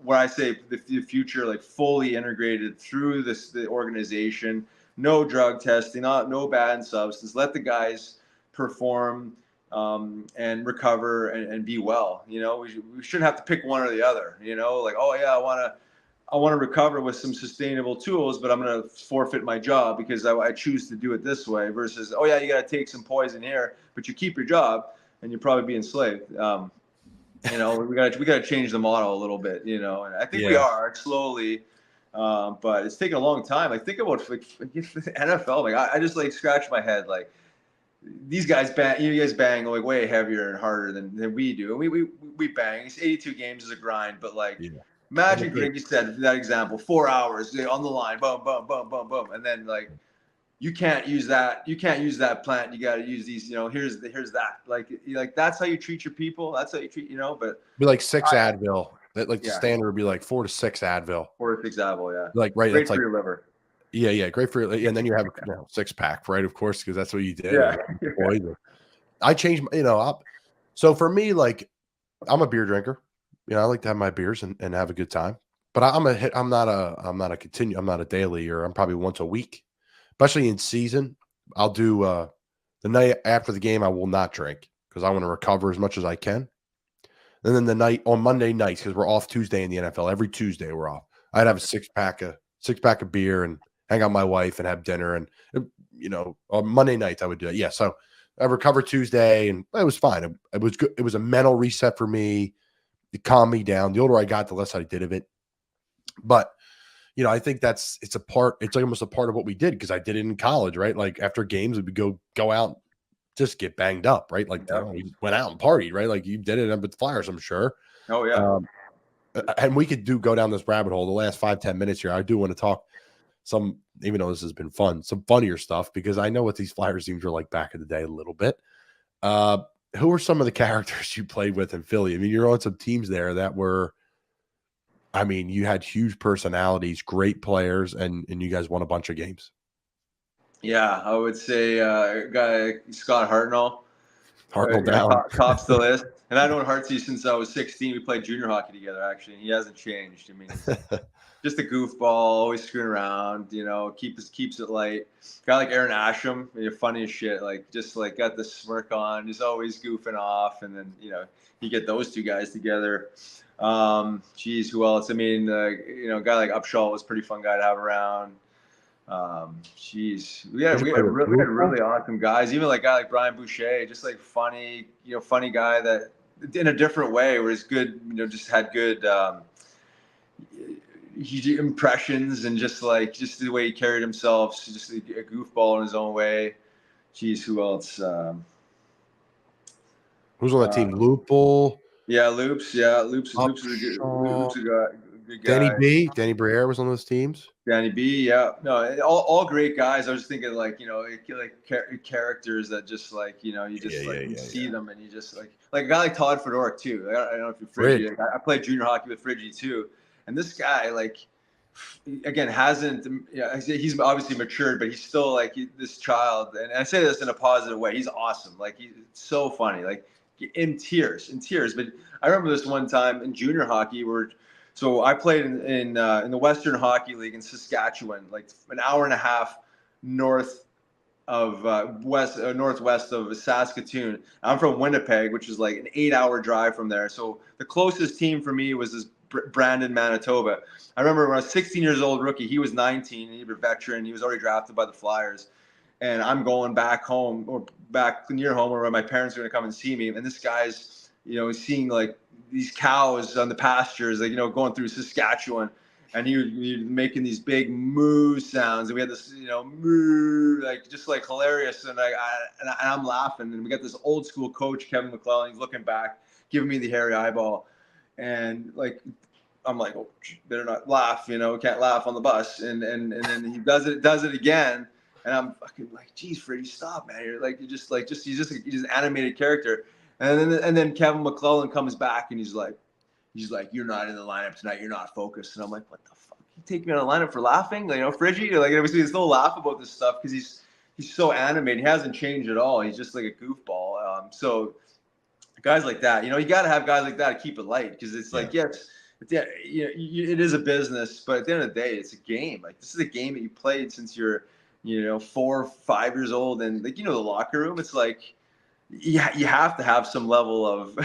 where I say the future, fully integrated through the organization. No drug testing, no bad substance. Let the guys perform and recover and be well. We shouldn't have to pick one or the other. Oh yeah, I want to recover with some sustainable tools, but I'm going to forfeit my job because I choose to do it this way. Versus, oh yeah, you got to take some poison here, but you keep your job and you'll probably be enslaved. We got to change the model a little bit. And I think we are slowly. But it's taken a long time. Think about the NFL. I just scratch my head. These guys bang. You guys bang way heavier and harder than we do. And we bang. It's 82 games is a grind. But imagine, like you said, that example, 4 hours on the line, boom, boom, boom, boom, boom, and then you can't use that. You can't use that plant. You got to use these. Here's that. That's how you treat your people. That's how you treat. But be 6 Advil. That the standard would be 4 to 6 Advil. 4 to 6 Advil, yeah. Right. Great that's for your liver. Yeah, great for your, and then you have 6-pack, right? Of course, because that's what you did. Yeah. I changed, so for me, I'm a beer drinker. I like to have my beers and have a good time. But I'm not a daily, or I'm probably once a week, especially in season. I'll do the night after the game. I will not drink because I want to recover as much as I can. And then the night on Monday nights, because we're off Tuesday in the NFL. Every Tuesday we're off. I'd have a six pack of beer and hang out with my wife and have dinner. And on Monday nights I would do it. Yeah, so I recovered Tuesday and it was fine. It was good. It was a mental reset for me. It calmed me down. The older I got, the less I did of it. But I think it's almost a part of what we did because I did it in college, right? After games, we would go out. Just get banged up, right? We went out and partied, right? You did it with the Flyers, I'm sure. Oh yeah. And we could go down this rabbit hole the last 5-10 minutes here. I do want to talk even though this has been fun, some funnier stuff because I know what these Flyers teams were like back in the day a little bit. Who were some of the characters you played with in Philly? I mean, you're on some teams there that were, you had huge personalities, great players, and you guys won a bunch of games. Yeah, I would say guy Scott Hartnell. Harkle down. Tops the list. And I've known Hartsey since I was 16. We played junior hockey together, actually. And he hasn't changed. I mean, he's just a goofball, always screwing around, keeps it light. Guy like Aaron Asham, funny as shit, just got the smirk on, he's always goofing off, and then you get those two guys together. Who else? I mean, a guy like Upshaw was a pretty fun guy to have around. We had really awesome guys. Even like a guy like Brian Boucher, just funny guy that in a different way, where he's good, just had good impressions, and just the way he carried himself, just a goofball in his own way. Who else? Who's on that team? Loople. Yeah, Loops. Yeah, Loops is a good guy. Danny Briere was on those teams. Danny B. Yeah, no, all great guys. I was thinking characters that just you see them, and you just like a guy like Todd Fedoruk too. I don't know if you're Friggy. I played junior hockey with Friggy too. And this guy, again, he's obviously matured, but he's still this child. And I say this in a positive way. He's awesome. He's so funny, in tears. But I remember this one time in junior hockey so I played in the Western Hockey League in Saskatchewan, an hour and a half northwest of Saskatoon. I'm from Winnipeg, which is an 8-hour drive from there. So the closest team for me was this Brandon, Manitoba. I remember when I was 16 years old, rookie, he was 19, he was a veteran, he was already drafted by the Flyers. And I'm going back home, or back near home, where my parents are going to come and see me. And this guy's, seeing these cows on the pastures, going through Saskatchewan. And he was making these big moo sounds. And we had this, moo, just hilarious. And I'm laughing. And we got this old school coach, Kevin McClellan, he's looking back, giving me the hairy eyeball. And I'm like, oh, better not laugh, can't laugh on the bus. And then he does it again. And I'm fucking geez, Freddie, stop, man. You're he's just an animated character. And then Kevin McClellan comes back, and he's like, you're not in the lineup tonight. You're not focused. And I'm like, what the fuck? You take me on the lineup for laughing? Friggy, obviously there's no laugh about this stuff because he's so animated. He hasn't changed at all. He's just like a goofball. So guys like that, you got to have guys like that to keep it light, because it's it is a business, but at the end of the day, it's a game. This is a game that you played since you're 4 or 5 years old, and the locker room, it's you have to have some level of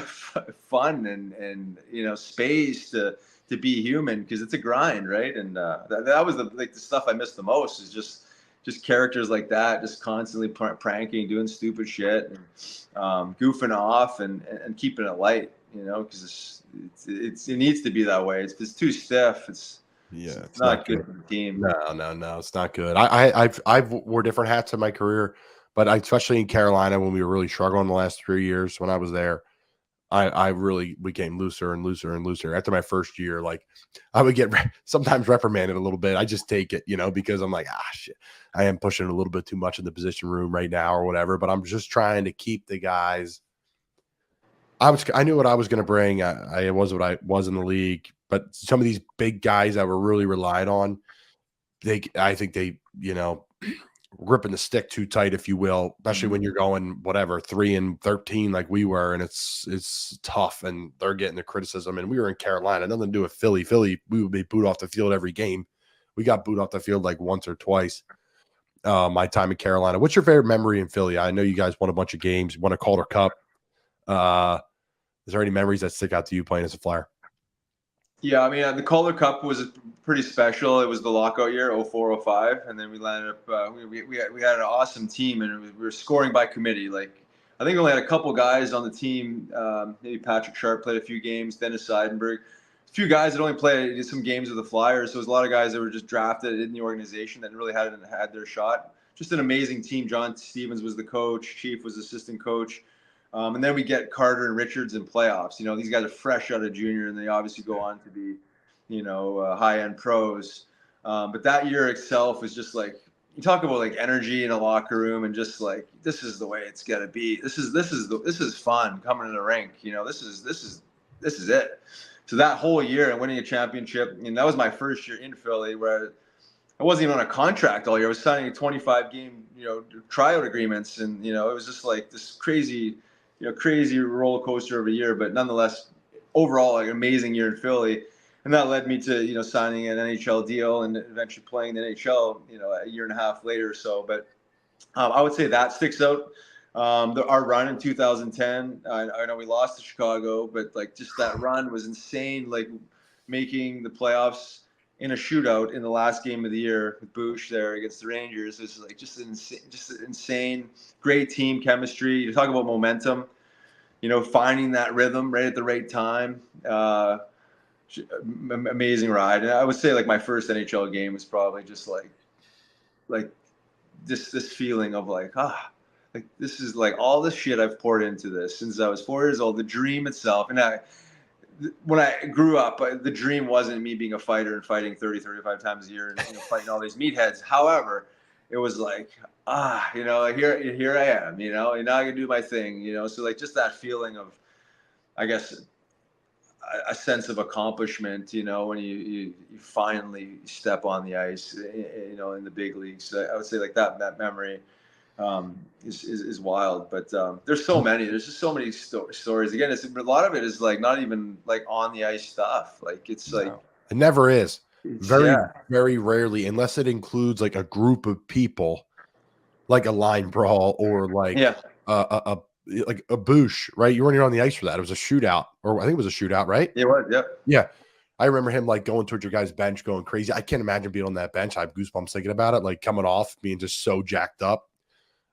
fun and space to be human, because it's a grind, right? And that was the stuff I missed the most, is just characters like that, just constantly pranking, doing stupid shit, and goofing off, and keeping it light, because it needs to be that way. It's too stiff. It's not good for the team. No, it's not good. I've wore different hats in my career, but especially in Carolina, when we were really struggling the last 3 years when I was there, I really became looser and looser and looser. After my first year, I would get sometimes reprimanded a little bit. I just take it, because I'm like, shit, I am pushing a little bit too much in the position room right now or whatever, but I'm just trying to keep the guys. I knew what I was going to bring. I was what I was in the league, but some of these big guys that were really relied on, I think they, gripping the stick too tight, if you will, especially when you're going 3-13 like we were, and it's tough, and they're getting the criticism. And we were in Carolina, nothing to do with Philly. We would be booed off the field every game. We got booed off the field once or twice. My time in Carolina. What's your favorite memory in Philly? I know you guys won a bunch of games, won a Calder Cup. Is there any memories that stick out to you playing as a Flyer? Yeah, I mean, the Calder Cup was pretty special. It was the lockout year, 04-05, and then we landed up. We had an awesome team, and we were scoring by committee. I think we only had a couple guys on the team. Maybe Patrick Sharp played a few games, Dennis Seidenberg, a few guys that only played some games with the Flyers. So it was a lot of guys that were just drafted in the organization that really hadn't had their shot. Just an amazing team. John Stevens was the coach. Chief was assistant coach. And then we get Carter and Richards in playoffs. These guys are fresh out of junior, and they obviously go on to be, high-end pros. But that year itself is just you talk about energy in a locker room, and just this is the way it's got to be. This is fun coming to the rink. This is it. So that whole year and winning a championship, and that was my first year in Philly, where I wasn't even on a contract all year. I was signing 25-game, tryout agreements, and it was just this crazy. crazy roller coaster of a year, but nonetheless, overall, like, an amazing year in Philly. And that led me to, signing an NHL deal and eventually playing the NHL, a year and a half later or so. But I would say that sticks out. Our run in 2010, I know we lost to Chicago, but like just that run was insane. Like making the playoffs in a shootout in the last game of the year with Bush there against the Rangers is like just insane. Great team chemistry. You talk about momentum, finding that rhythm right at the right time. Amazing ride. And I would say like my first NHL game was probably just like this feeling of like this is like all this shit I've poured into this since I was 4 years old. The dream itself, and when I grew up, the dream wasn't me being a fighter and fighting 35 times a year and fighting all these meatheads. However, it was like here I am, and now I can do my thing, So like just that feeling of, I guess, a sense of accomplishment, when you finally step on the ice, in the big leagues. So I would say like that memory is wild, but there's so many. There's just so many stories. Again, a lot of it is like not even like on the ice stuff. Like it's like it never is. Very rarely, unless it includes like a group of people, like a line brawl or like a boosh, right? You weren't even on the ice for that. It was a shootout, or I think it was a shootout, right? It was, yeah. I remember him like going towards your guys' bench, going crazy. I can't imagine being on that bench. I have goosebumps thinking about it, like coming off, being just so jacked up.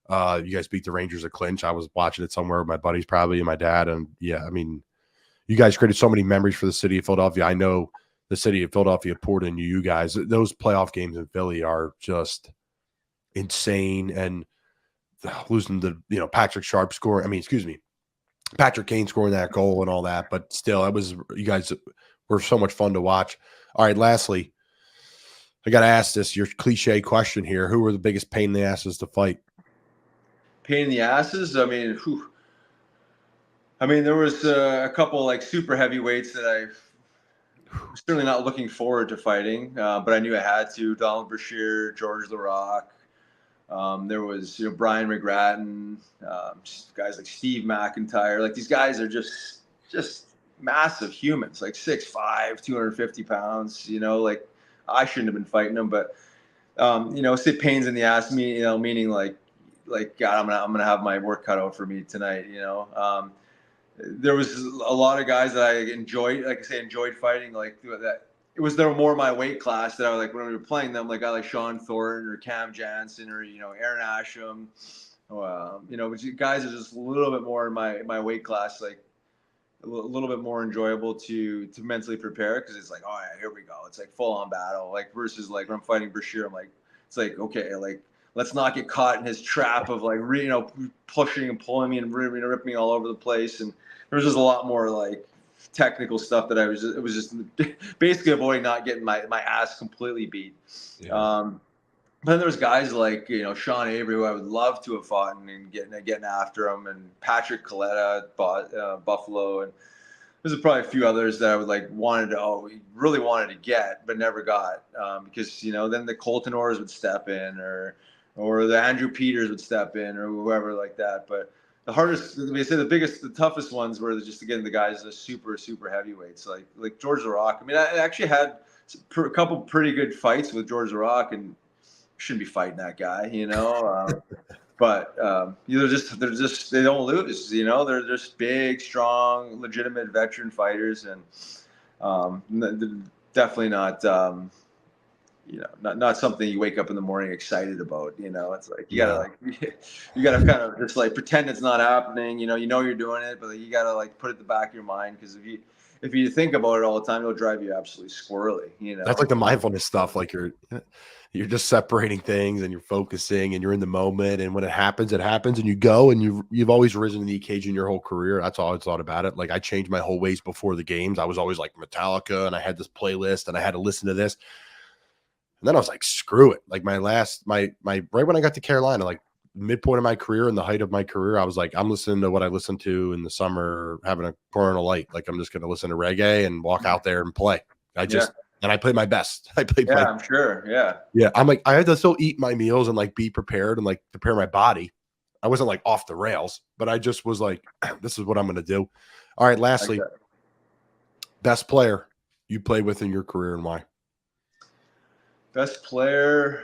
You guys beat the Rangers a clinch. I was watching it somewhere with my buddies, probably, and my dad. And yeah, I mean, you guys created so many memories for the city of Philadelphia. I know the city of Philadelphia poured into you guys. Those playoff games in Philly are just insane. And losing the, Patrick Sharp scoring. I mean, excuse me, Patrick Kane scoring that goal and all that. But still, you guys were so much fun to watch. All right, lastly, I got to ask your cliche question here. Who were the biggest pain in the asses to fight? Pain in the asses? I mean, there was a couple like super heavyweights that I was certainly not looking forward to fighting, but I knew I had to. Donald Brashear, George LaRock. There was Brian McGrattan, guys like Steve McIntyre. Like these guys are just massive humans, like 6'5", 250 pounds. Like I shouldn't have been fighting them, but say pains in the ass, meaning like God, I'm gonna have my work cut out for me tonight. There was a lot of guys that I enjoyed, enjoyed fighting, like that. They were more my weight class that I like when we were playing them, like guy like Sean Thornton or Cam Jansen or Aaron Asham, which guys are just a little bit more in my weight class, like a little bit more enjoyable to mentally prepare, because it's like, oh yeah, here we go, it's like full on battle, like versus like when I'm fighting Brashear, I'm like, it's like, okay, like let's not get caught in his trap of like pushing and pulling me and ripping me all over the place, and there was just a lot more like technical stuff that it was just basically avoiding not getting my ass completely beat. Yeah. Then there's guys like Sean Avery, who I would love to have fought and getting after him, and Patrick Coletta, Buffalo, and there's probably a few others that I would really wanted to get but never got, because then the Colton Orrs would step in, or the Andrew Peters would step in, or whoever like that. But the hardest, they say the toughest ones were just, again, the guys, the super, super heavyweights, like George LaRock. I mean, I actually had a couple pretty good fights with George LaRock, and shouldn't be fighting that guy, but they don't lose, they're just big, strong, legitimate veteran fighters, and definitely not, not something you wake up in the morning excited about. It's like you gotta kind of just like pretend it's not happening. You're doing it, but you gotta like put it in the back of your mind, because if you think about it all the time, it'll drive you absolutely squirrely. That's like the mindfulness stuff. Like you're just separating things and you're focusing and you're in the moment. And when it happens, and you go, and you've always risen to the occasion your whole career. That's all I thought about it. Like I changed my whole ways before the games. I was always like Metallica, and I had this playlist and I had to listen to this. And then I was like, screw it. Like my right when I got to Carolina, like midpoint of my career and the height of my career, I was like, I'm listening to what I listened to in the summer, having a Corona Light. Like I'm just going to listen to reggae and walk out there and play. And I played my best. I'm sure. Yeah. Yeah. I'm like, I had to still eat my meals and like be prepared and like prepare my body. I wasn't like off the rails, but I just was like, this is what I'm going to do. All right. Lastly, best player you played with in your career and why? Best player,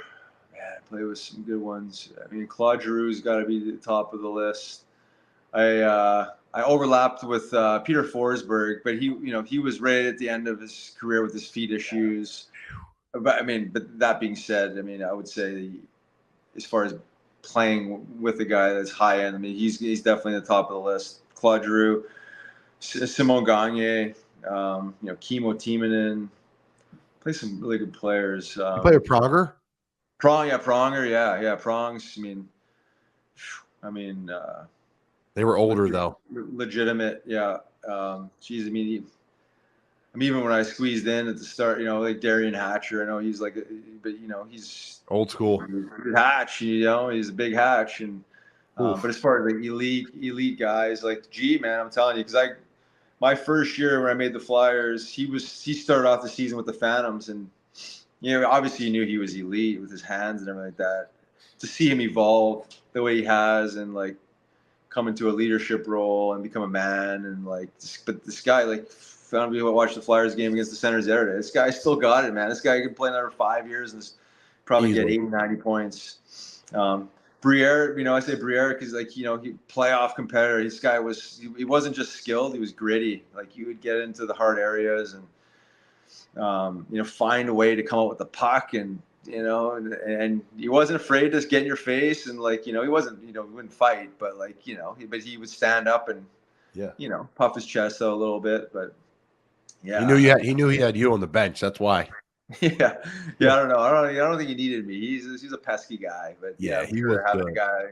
man, I played with some good ones. I mean, Claude Giroux's got to be the top of the list. I overlapped with Peter Forsberg, but he was right at the end of his career with his feet issues. But that being said, I mean, I would say as far as playing with a guy that's high end, I mean, he's definitely at the top of the list. Claude Giroux, Simon Gagne, Kimmo Timonen, play some really good players. You play with Pronger? Pronger, yeah, Prongs. They were older though. Legitimate, yeah. Even when I squeezed in at the start, like Darian Hatcher, I know he's he's old school. Hatch, he's a big Hatch, and but as far as like elite guys, like man, I'm telling you, because my first year when I made the Flyers, he started off the season with the Phantoms, and obviously you knew he was elite with his hands and everything like that. To see him evolve the way he has, and like come into a leadership role and become a man, and but this guy, like, found me watch the Flyers game against the Senators the other day. This guy still got it, man. This guy can play another 5 years and probably get 80, 90 points. Briere, I say Briere because he playoff competitor. This guy he wasn't just skilled, he was gritty. Like, he would get into the hard areas and find a way to come up with the puck, and and he wasn't afraid to get in your face, and he wasn't, he wouldn't fight, but but he would stand up and puff his chest out a little bit, but yeah. He knew he had you on the bench. That's why. Yeah. I don't know. I don't think he needed me. He's a pesky guy, but he was having a guy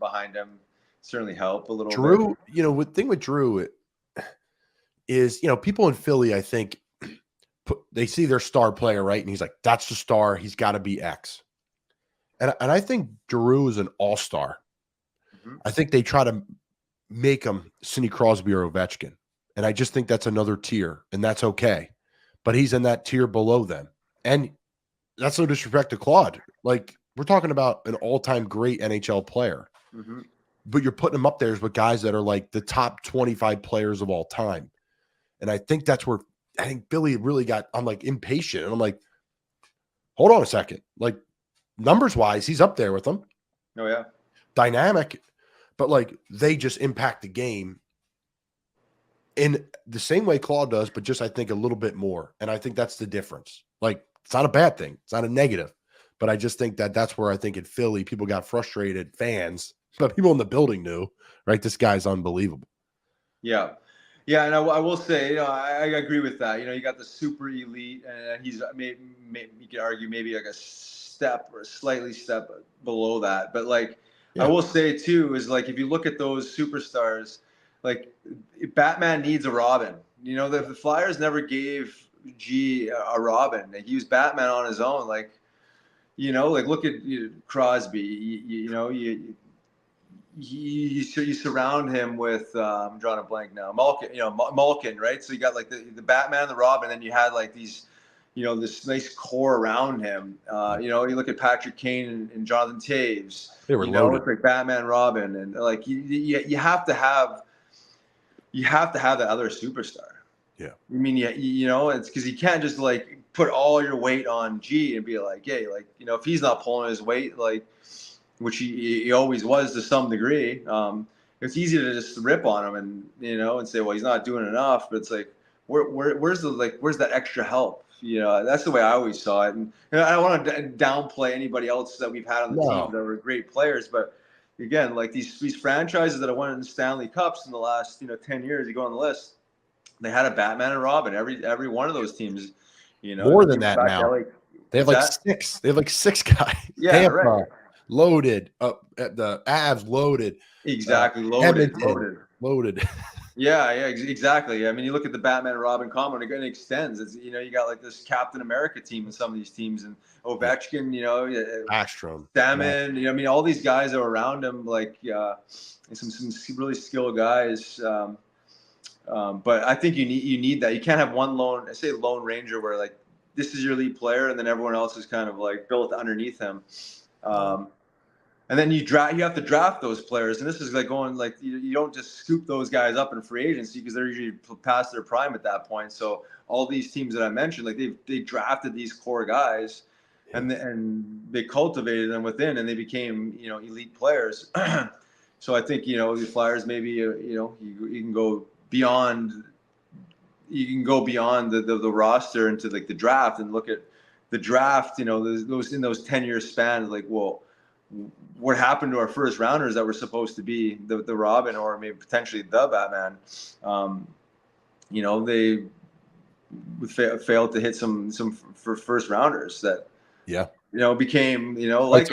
behind him certainly helped a little Drew, bit. The thing with Drew is, people in Philly, I think, they see their star player, right? And he's like, that's the star. He's got to be X. And I think Drew is an all-star. Mm-hmm. I think they try to make him Sidney Crosby or Ovechkin. And I just think that's another tier, and that's okay. But he's in that tier below them. And that's no disrespect to Claude. Like, we're talking about an all-time great NHL player. Mm-hmm. But you're putting him up there with guys that are like the top 25 players of all time. And I think that's where I think Billy really I'm like impatient. And I'm like, hold on a second. Like, numbers-wise, he's up there with them. Oh, yeah. Dynamic. But, like, they just impact the game in the same way Claude does, but just, I think, a little bit more. And I think that's the difference. Like, it's not a bad thing. It's not a negative. But I just think that's where I think in Philly, people got frustrated, fans, but people in the building knew, right? This guy's unbelievable. Yeah. Yeah, and I will say, I agree with that. You got the super elite, and he's maybe you could argue maybe like a step or a slightly step below that. But, like, I will say, too, is, like, if you look at those superstars, like, Batman needs a Robin. The Flyers never gave G a Robin. Like, he was Batman on his own. Like, look at Crosby. You surround him with I'm drawing a blank now. Malkin, right? So you got like the Batman, the Robin, and then you had like these, this nice core around him. You look at Patrick Kane and Jonathan Taves. They were loaded. It's like Batman, Robin, and like you have to have that other superstar. Yeah. I mean, it's because you can't just like put all your weight on G and be like, hey, like, if he's not pulling his weight, like, which he always was to some degree, it's easy to just rip on him and say, well, he's not doing enough. But it's like, where's that extra help? That's the way I always saw it. And I don't want to downplay anybody else that we've had on the team that were great players, but again, like these franchises that have won the Stanley Cups in the last 10 years, you go on the list, they had a Batman and Robin. Every one of those teams, more than that now. They have like six. They have like six guys. Yeah, Tampa, right. Loaded. The Avs loaded. Exactly, loaded. Yeah, exactly. I mean, you look at the Batman Robin combo, and it extends. It's, you got like this Captain America team in some of these teams, and Ovechkin, Backstrom, Salmon. I mean, all these guys are around him, like some really skilled guys. But I think you need that. You can't have one lone ranger where like this is your lead player, and then everyone else is kind of like built underneath him. And then you have to draft those players, and this is like going like you don't just scoop those guys up in free agency because they're usually past their prime at that point. So all these teams that I mentioned, like they drafted these core guys, and they cultivated them within, and they became elite players. So I think the Flyers maybe you can go beyond. You can go beyond the roster into like the draft and look at the draft. Those in those 10-year spans, like what happened to our first rounders that were supposed to be the Robin or maybe potentially the Batman? They failed to hit some for first rounders that became like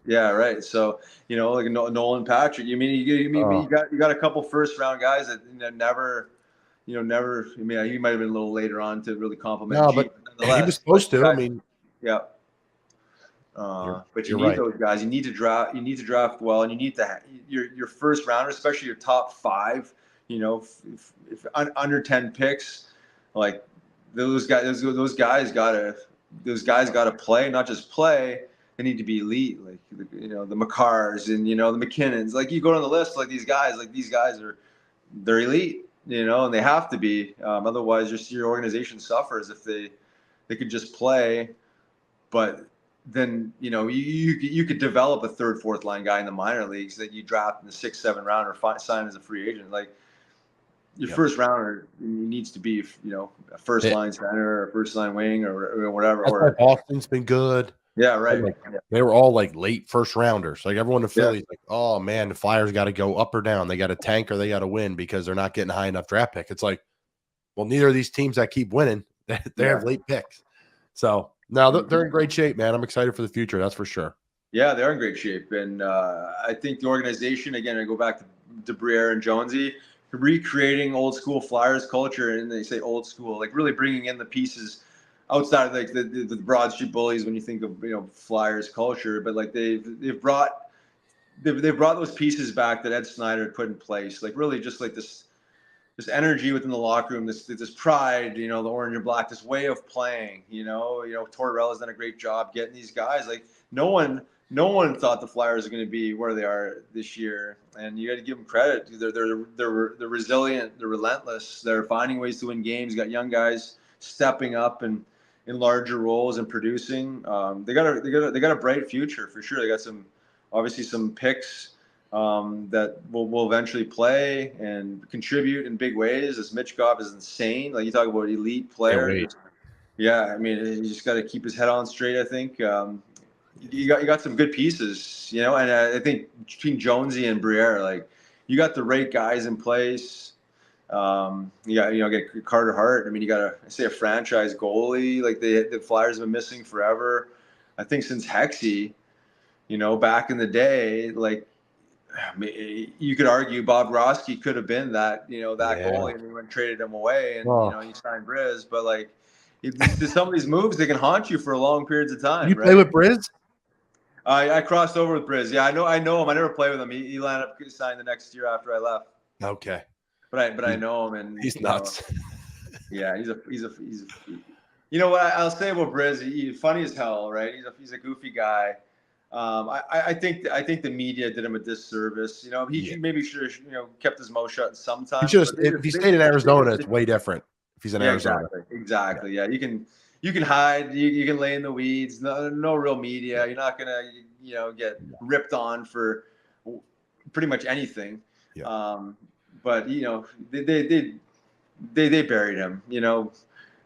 yeah, right. So like Nolan Patrick. You got a couple first round guys that never. Never. I mean, he might have been a little later on to really compliment. No, but he was supposed to. I mean, yeah. But you need those guys. You need to draft. You need to draft well, and you need to your first rounder, especially your top 5. If under 10 picks, like those guys gotta play, not just play. They need to be elite, like the Makars and the McKinnons. Like you go down the list, like these guys they're elite. And they have to be. Otherwise, your organization suffers if they could just play. But then you could develop a 3rd, 4th line guy in the minor leagues that you draft in the 6th, 7th round or sign as a free agent. Like your first rounder needs to be a first line center or first line wing or whatever. That's why Boston's been good. Yeah, right. Like, they were all like late first rounders. Like everyone in Philly's like, oh man, the Flyers got to go up or down. They got to tank or they got to win because they're not getting a high enough draft pick. It's like, well, neither of these teams that keep winning, they have late picks. So now they're in great shape, man. I'm excited for the future. That's for sure. Yeah, they're in great shape. And I think the organization, again, I go back to Briere and Jonesy, recreating old school Flyers culture. And they say old school, like really bringing in the pieces outside of like the Broad Street Bullies when you think of Flyers culture, but like they've brought those pieces back that Ed Snyder had put in place, like really just like this energy within the locker room, this pride, the orange and black, this way of playing. Tortorella's done a great job getting these guys. Like no one thought the Flyers are going to be where they are this year, and you got to give them credit. They're resilient, they're relentless, they're finding ways to win games. You got young guys stepping up and in larger roles and producing. They got a bright future for sure. They got some picks that will eventually play and contribute in big ways. This Mitchkov is insane. Like you talk about elite players. Yeah, I mean, you just got to keep his head on straight. I think you got some good pieces, and I think between Jonesy and Briere, like you got the right guys in place. You got get Carter Hart. I mean, you got a franchise goalie like the Flyers have been missing forever. I think since Hexy, back in the day, like you could argue Bob Roski could have been that goalie, and we went and traded him away, and you signed Briz. But like some of these moves, they can haunt you for long periods of time. You play with Briz? I crossed over with Briz. Yeah, I know him. I never played with him. He landed up signed the next year after I left. Okay. But I know him, and he's nuts. Yeah, he's a. You know what I'll say about Briz? He's funny as hell, right? He's a goofy guy. I think the media did him a disservice. He maybe should have kept his mouth shut sometimes. If he stayed in Arizona, it's way different. If he's in Arizona, exactly. Yeah, you can hide. You can lay in the weeds. No real media. You're not gonna get ripped on for pretty much anything. Yeah. But they buried him. You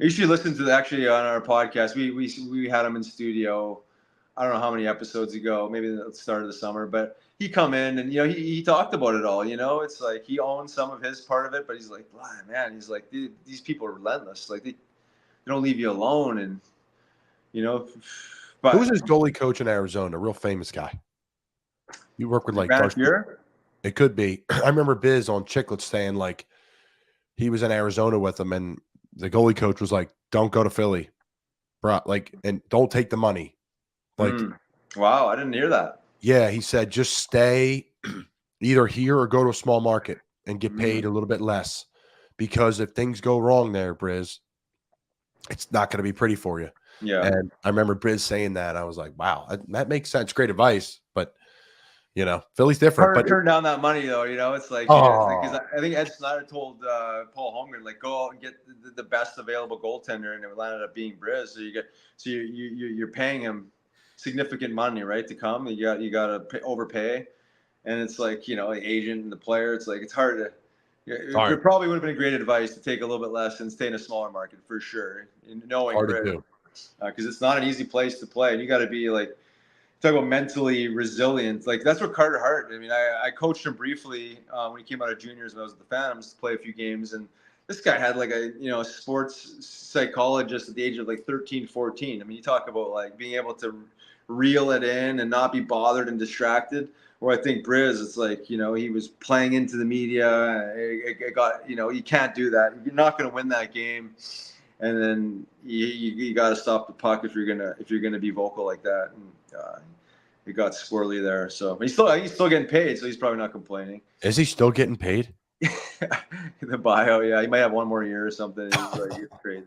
should listen to actually on our podcast. We had him in studio. I don't know how many episodes ago, maybe at the start of the summer. But he come in and he talked about it all. It's like he owns some of his part of it, but he's like, man, he's like these people are relentless. Like they don't leave you alone, and But who was his goalie coach in Arizona? A real famous guy. You work with like It could be. I remember Biz on Chicklets saying like he was in Arizona with him, and the goalie coach was like, "Don't go to Philly, bro. Like, and don't take the money." Like, wow, I didn't hear that. Yeah, he said just stay either here or go to a small market and get paid a little bit less, because if things go wrong there, Briz, it's not going to be pretty for you. Yeah. And I remember Briz saying that. I was like, wow, that makes sense. Great advice, but You know, Philly's different, Hard but to turn down that money, though. You know, it's like, because I think Ed Snyder told Paul Holmgren, like, go out and get the best available goaltender, and it landed up being Briz. So you're paying him significant money, right, to come. You got to overpay, and it's like, you know, the agent and the player. It's like, it's hard to. It probably would have been great advice to take a little bit less and stay in a smaller market for sure. Knowing Briz, because it's not an easy place to play, and you got to be like. Talk about mentally resilient. Like, that's what Carter Hart. I mean, I coached him briefly when he came out of juniors when I was at the Phantoms to play a few games. And this guy had like a sports psychologist at the age of like 13, 14. I mean, you talk about like being able to reel it in and not be bothered and distracted. Where I think Briz, it's like, he was playing into the media. It got, you can't do that. You're not going to win that game. And then you got to stop the puck if you're gonna be vocal like that. And it got squirrely there. So he's still getting paid, so he's probably not complaining. Is he still getting paid? The bio, yeah, he might have one more year or something. It's crazy.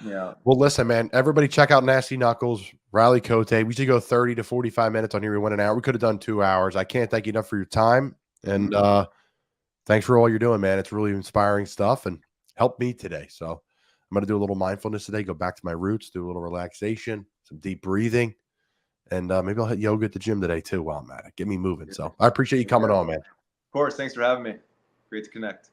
Yeah. Well, listen, man. Everybody, check out Nasty Knuckles, Riley Cote. We should go 30 to 45 minutes on here. We went an hour. We could have done 2 hours. I can't thank you enough for your time, and thanks for all you're doing, man. It's really inspiring stuff and helped me today. So I'm going to do a little mindfulness today, go back to my roots, do a little relaxation, some deep breathing, and maybe I'll hit yoga at the gym today too while I'm at it. Get me moving. So I appreciate you coming on, man. Of course. Thanks for having me. Great to connect.